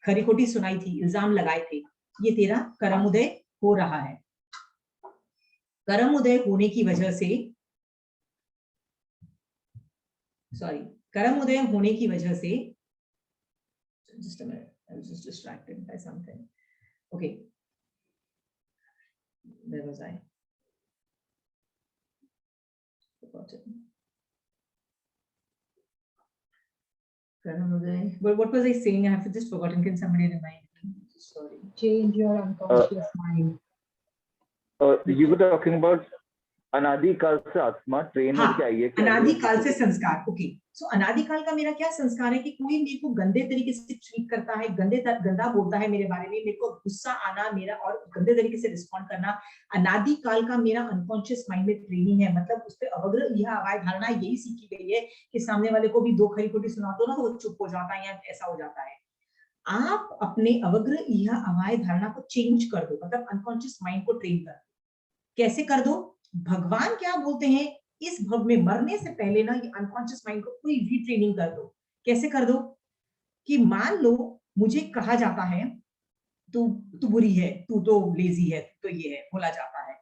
खरी खोटी सुनाई थी, इल्जाम लगाए थे, ये तेरा कर्म उदय हो रहा है। कर्म उदय होने की वजह से, सॉरी, कर्म उदय होने की वजह से, just a minute, I was just distracted by something. Okay, where was I? Forgotten. Karma uday. But what was I saying? I have just forgotten. Can somebody remind me? Sorry. Change your unconscious mind. You were talking about अनादिकाल से आत्मा train हाँ, होके आई है, अनादिकाल से संस्कार, okay. सो अनादिकाल का मेरा क्या संस्कार है कि कोई मेरे को गंदे तरीके से ट्रीट करता है, गंदा बोलता है मेरे बारे में, मेरे को गुस्सा आना मेरा और गंदे तरीके से रिस्पॉन्ड करना, अनादिकाल का मेरा अनकॉन्शियस माइंड में ट्रेनिंग है। मतलब उस पर अवग्र यह अवाय धारणा यही सीखी गई है कि सामने वाले को भी 2 खरी खोटी सुना दो ना तो वो चुप हो जाता है या ऐसा हो जाता है। आप अपने अवग्र यह अवाय धारणा को चेंज कर दो, मतलब अनकॉन्शियस माइंड को ट्रेन कर दो। कैसे कर दो, भगवान क्या बोलते हैं, इस भव में मरने से पहले ना ये अनकॉन्शियस माइंड को पूरी रीट्रेनिंग कर दो। कैसे कर दो कि मान लो मुझे कहा जाता है तू बुरी है, तू तो लेजी है, तू तो ये है, बोला जाता है,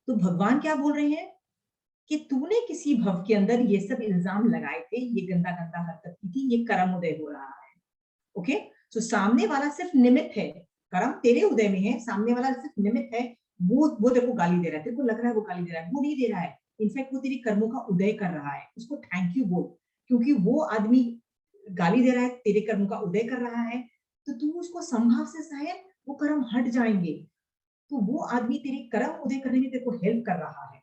तो भगवान क्या बोल रहे हैं कि तूने किसी भव के अंदर ये सब इल्जाम लगाए थे, ये गंदा गंदा हरकत की थी, ये कर्म उदय हो रहा है, ओके। सो सामने वाला सिर्फ निमित्त है, कर्म तेरे उदय में है, सामने वाला सिर्फ निमित्त है। वो तेरे को गाली दे रहा है, तेरे को लग रहा है वो गाली दे रहा है, वो नहीं दे रहा है, इनफैक्ट वो तेरे कर्मों का उदय कर रहा है, उसको थैंक यू बोल, क्योंकि वो आदमी गाली दे रहा है, तेरे कर्मों का उदय कर रहा है, तो तू उसको संभाव से सहन, वो कर्म हट जाएंगे, तो वो आदमी तेरे कर्म उदय करने में तेरे को हेल्प कर रहा है।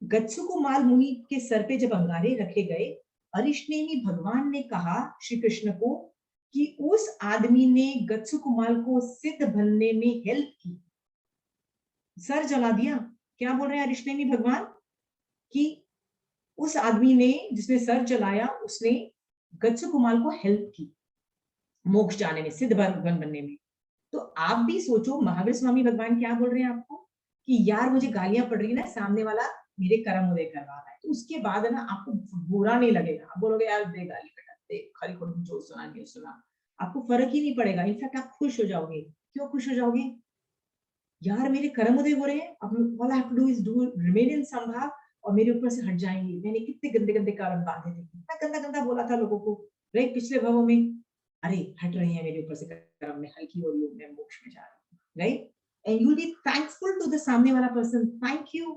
गच्छुकुमाल मुनि के सर पे जब अंगारे रखे गए, अरिष्णेमी भगवान ने कहा श्री कृष्ण को कि उस आदमी ने गच्छुकुमाल को सिद्ध बनने में हेल्प की, सर जला दिया। क्या बोल रहे हैं अरिष्णेमी भगवान कि उस आदमी ने जिसने सर जलाया उसने गच्छुकुमाल को हेल्प की मोक्ष जाने में, सिद्ध बनने में। तो आप भी सोचो महावीर स्वामी भगवान क्या बोल रहे हैं आपको कि यार मुझे गालियां पड़ रही है ना, सामने वाला मेरे कर्म उदय कर रहा है, तो उसके बाद है ना आपको बुरा नहीं लगेगा, आप बोलोगे यार दे गाली बेटा दे, खाली खुद जो सुना नहीं सुना, आपको फर्क ही नहीं पड़ेगा, इनफैक्ट आप खुश हो जाओगे। क्यों खुश हो जाओगे? यार मेरे कर्म उदय हो रहे हैं, अब all I have to do is do remain in संभाव और मेरे ऊपर से हट जाएंगे। मैंने कितने गंदे गंदे कर्म बांधे थे, कितना गंदा गंदा बोला था लोगों को राइट पिछले भवों में, अरे हट रहे हैं मेरे ऊपर से कर्म, में हल्की हो रही हूँ, मैं मोक्ष में जा रहा हूँ right. And you will be thankful to the सामने वाला पर्सन, थैंक यू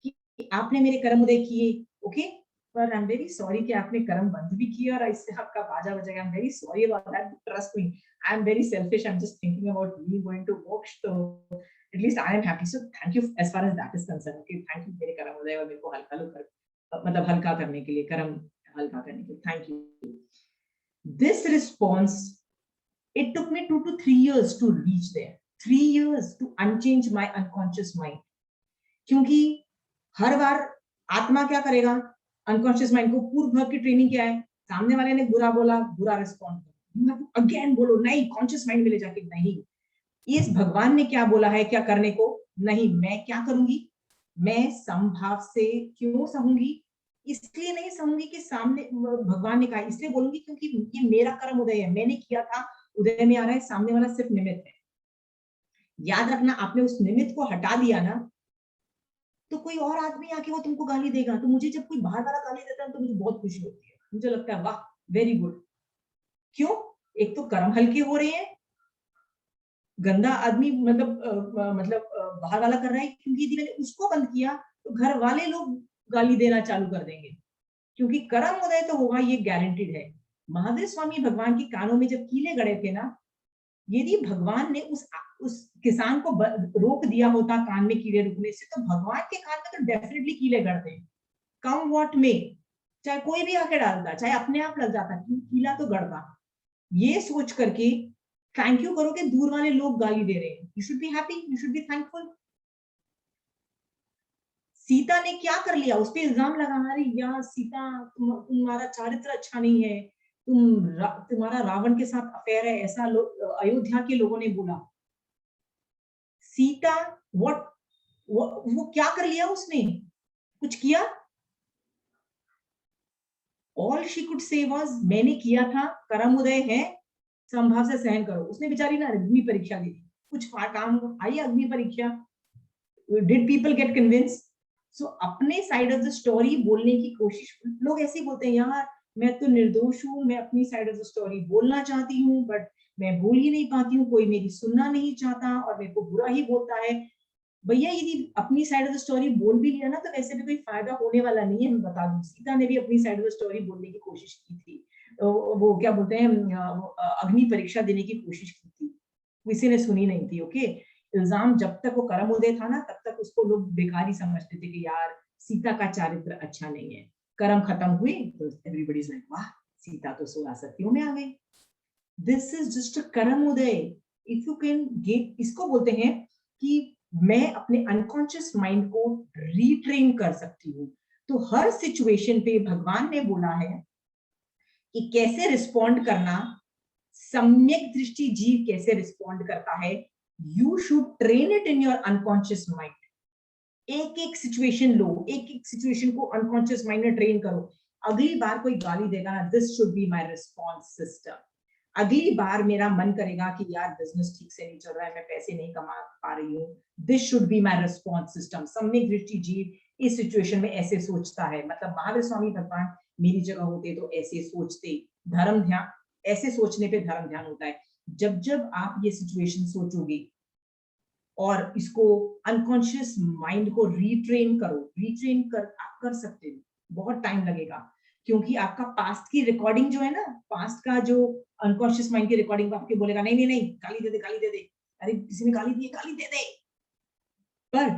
कि आपने मेरे कर्म उदय किए, ओके पर आई एम वेरी सॉरी कि आपने कर्म बंद भी किया और इससे आपका बाजा बजेगा, I am very sorry about that, trust me I am very selfish, I am just thinking about me going to moksha, तो at least I am happy, so thank you as far as that is concerned, okay thank you मेरे कर्म उदय और मेरे को हल्का मतलब हल्का करने के लिए, कर्म हल्का करने के लिए, thank you। This response, it took me 2 to 3 years to reach there, 3 years to unchange my unconscious mind, क्योंकि हर बार आत्मा क्या करेगा, अनकॉन्शियस माइंड को पूर्व भाव की ट्रेनिंग क्या है, सामने वाले ने बुरा बोला, बुरा रिस्पॉन्ड करो, अगेन बोलो नहीं, कॉन्शियस माइंड में ले जाके नहीं, इस भगवान ने क्या बोला है क्या करने को, नहीं मैं क्या करूंगी, मैं समभाव से क्यों सहूंगी, इसलिए नहीं सहूंगी कि सामने भगवान ने कहा, इसलिए बोलूंगी क्योंकि ये मेरा कर्म उदय है, मैंने किया था, उदय में आ रहा है, सामने वाला सिर्फ निमित्त है। याद रखना आपने उस निमित्त को हटा दिया ना, तो कोई और आदमी आके वो तुमको गाली देगा, तो मुझे जब कोई बाहर वाला गाली देता है तो मुझे बहुत खुशी होती है, मुझे लगता है वाह वेरी गुड। क्यों? एक तो कर्म हल्के हो रहे हैं, गंदा आदमी मतलब बाहर वाला कर रहा है, क्योंकि यदि मैंने उसको बंद किया तो घर वाले लोग गाली देना चालू कर देंगे, क्योंकि कर्म उदय तो होगा ये गारंटीड है। महावीर स्वामी भगवान के कानों में जब कीले गड़े थे ना, यदि भगवान ने उस किसान को रोक दिया होता कान में कीड़े रुकने से, तो भगवान के कान में तो डेफिनेटली कीले गड़ते, कम व्हाट में, चाहे कोई भी आके डालता, चाहे अपने आप लग जाता, कीला तो गड़ता। ये सोच करके थैंक यू करो कि दूर वाले लोग गाली दे रहे हैं, you should be happy, you should be thankful. Sita ने क्या कर लिया, उस पर इल्जाम लगा, अरे यार सीता तुम्हारा चारित्र अच्छा नहीं है, तुम्हारा रावण के साथ अफेयर है, ऐसा अयोध्या के लोगों ने बोला। सीता वो क्या कर लिया उसने, कुछ किया? All she could say was मैंने किया था, कर्म उदय है, संभाव से सहन करो। उसने बेचारी ना अग्नि परीक्षा दी, कुछ काम आई अग्नि परीक्षा, डिड पीपल गेट कन्विंस? सो अपने साइड ऑफ द स्टोरी बोलने की कोशिश, लोग ऐसे ही बोलते हैं यार मैं तो निर्दोष हूँ, मैं अपनी साइड ऑफ द स्टोरी बोलना चाहती हूँ बट मैं बोल ही नहीं पाती हूँ, कोई मेरी सुनना नहीं चाहता और मेरे को बुरा ही बोलता है। भैया यदि अपनी साइड ऑफ द स्टोरी बोल भी लिया ना तो वैसे भी कोई फायदा होने वाला नहीं है। मैं बता दूं सीता ने भी अपनी साइड ऑफ द स्टोरी बोलने की कोशिश की थी, वो क्या बोलते हैं अग्नि परीक्षा देने की कोशिश की थी, किसी ने सुनी नहीं थी। ओके, इल्जाम जब तक वो कर्म उदय था ना तब तक उसको लोग बेकारी समझते थे कि यार सीता का चारित्र अच्छा नहीं है। कर्म खत्म हुए तो एवरीबॉडी इज लाइक वाह सीता तो 16 सतियों में आ गई। दिस इज जस्ट अ कर्म उदय। इफ यू कैन गेट, इसको बोलते हैं कि मैं अपने अनकॉन्शियस माइंड को रीट्रेन कर सकती हूँ। तो हर सिचुएशन पे भगवान ने बोला है कि कैसे रिस्पॉन्ड करना, सम्यक दृष्टि जीव कैसे रिस्पॉन्ड करता है, you should train it in your unconscious mind. एक एक सिचुएशन लो, एक एक सिचुएशन को अनकॉन्शियस माइंड में ट्रेन करो। अगली बार कोई गाली देगा ना, this should be my response system. अगली बार मेरा मन करेगा कि यार बिजनेस ठीक से नहीं चल रहा है, मैं पैसे नहीं कमा पा रही हूँ, this should be my response system. सम्यक दृष्टि जीव इस सिचुएशन में ऐसे सोचता है, मतलब महावीर स्वामी भगवान मेरी जगह होते तो ऐसे सोचते। धर्म ध्यान, ऐसे सोचने पे धर्म ध्यान होता है। जब जब आप ये सिचुएशन सोचोगे और इसको अनकॉन्शियस माइंड को रीट्रेन करो। आप कर सकते हो, बहुत टाइम लगेगा, क्योंकि आपका पास्ट की रिकॉर्डिंग जो है ना, पास्ट का जो अनकॉन्शियस माइंड की रिकॉर्डिंग आपके बोलेगा नहीं नहीं नहीं, गाली दे दे, अरे किसी ने गाली दी है, गाली दे दे। पर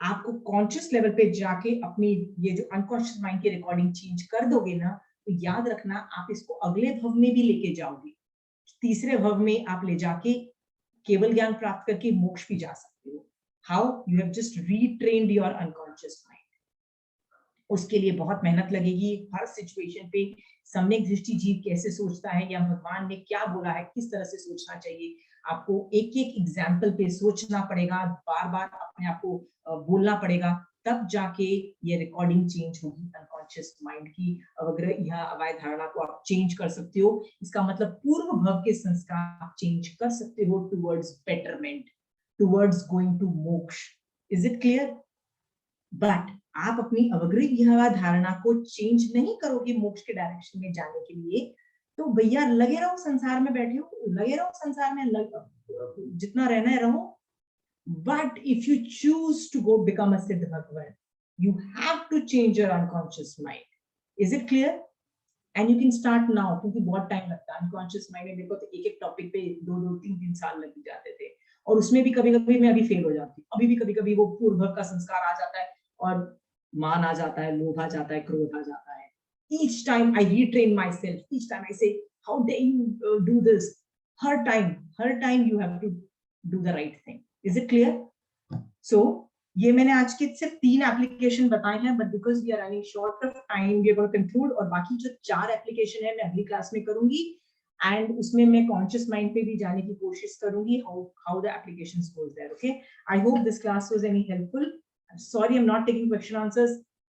आपको कॉन्शियस लेवल पे जाके अपनी ये जो अनकॉन्शियस माइंड की रिकॉर्डिंग चेंज कर दोगे ना, तो याद रखना आप इसको अगले भव में भी लेके जाओगे। तीसरे भव में आप ले जाके केवल ज्ञान प्राप्त करके मोक्ष भी जा सकते हो। How? You have just retrained your unconscious mind. उसके लिए बहुत मेहनत लगेगी। हर सिचुएशन पे सम्यक दृष्टि जीव कैसे सोचता है, या भगवान ने क्या बोला है, किस तरह से सोचना चाहिए, आपको एक एक एग्जाम्पल पे सोचना पड़ेगा, बार बार अपने आप को बोलना पड़ेगा, तब जाके ये रिकॉर्डिंग चेंज होगी। अनकॉन्शियस माइंड की अवग्रह या अवैध धारणा को आप चेंज कर सकते हो। इसका मतलब पूर्व भव के संस्कार आप चेंज कर सकते हो towards betterment, towards going to मोक्ष। Is it clear? बट आप अपनी अवग्रह धारणा को चेंज नहीं करोगे मोक्ष के डायरेक्शन में जाने के लिए, तो भैया लगे रहो संसार में, बैठे हो लगे रहो संसार में, जितना रहना है रहो। But if you choose to go become a Siddha Bhagavan, you have to change your unconscious mind. Is it clear? And you can start now, क्योंकि बहुत टाइम लगता है अनकॉन्शियस माइंड में। देखो तो एक एक टॉपिक पे 2-3 साल लग जाते थे, और उसमें भी कभी कभी मैं अभी फेल हो जाती हूँ। अभी भी कभी कभी वो पूर्व का संस्कार आ जाता है, और मान आ जाता है, लोभ आ जाता है, क्रोध आ जाता है। Each time I retrain myself, each time I say, how dare you do this? Her time you have to do the right thing. Is it clear? So ये मैंने आज के सिर्फ 3 एप्लीकेशन बताए हैं, but because we are running short of time we are going to conclude. और बाकी जो 4 एप्लीकेशन है मैं अगली क्लास में करूंगी, एंड उसमें मैं कॉन्शियस माइंड पे भी जाने की कोशिश करूंगी, how the applications goes there. Okay, I hope this class was any helpful. Sorry, I'm not taking question answers.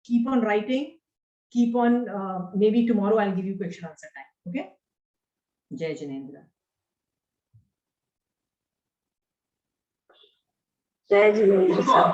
Keep on writing. Keep on. Maybe tomorrow I'll give you question answer time. Okay. Jai Jinendra. जय Jinendra sir.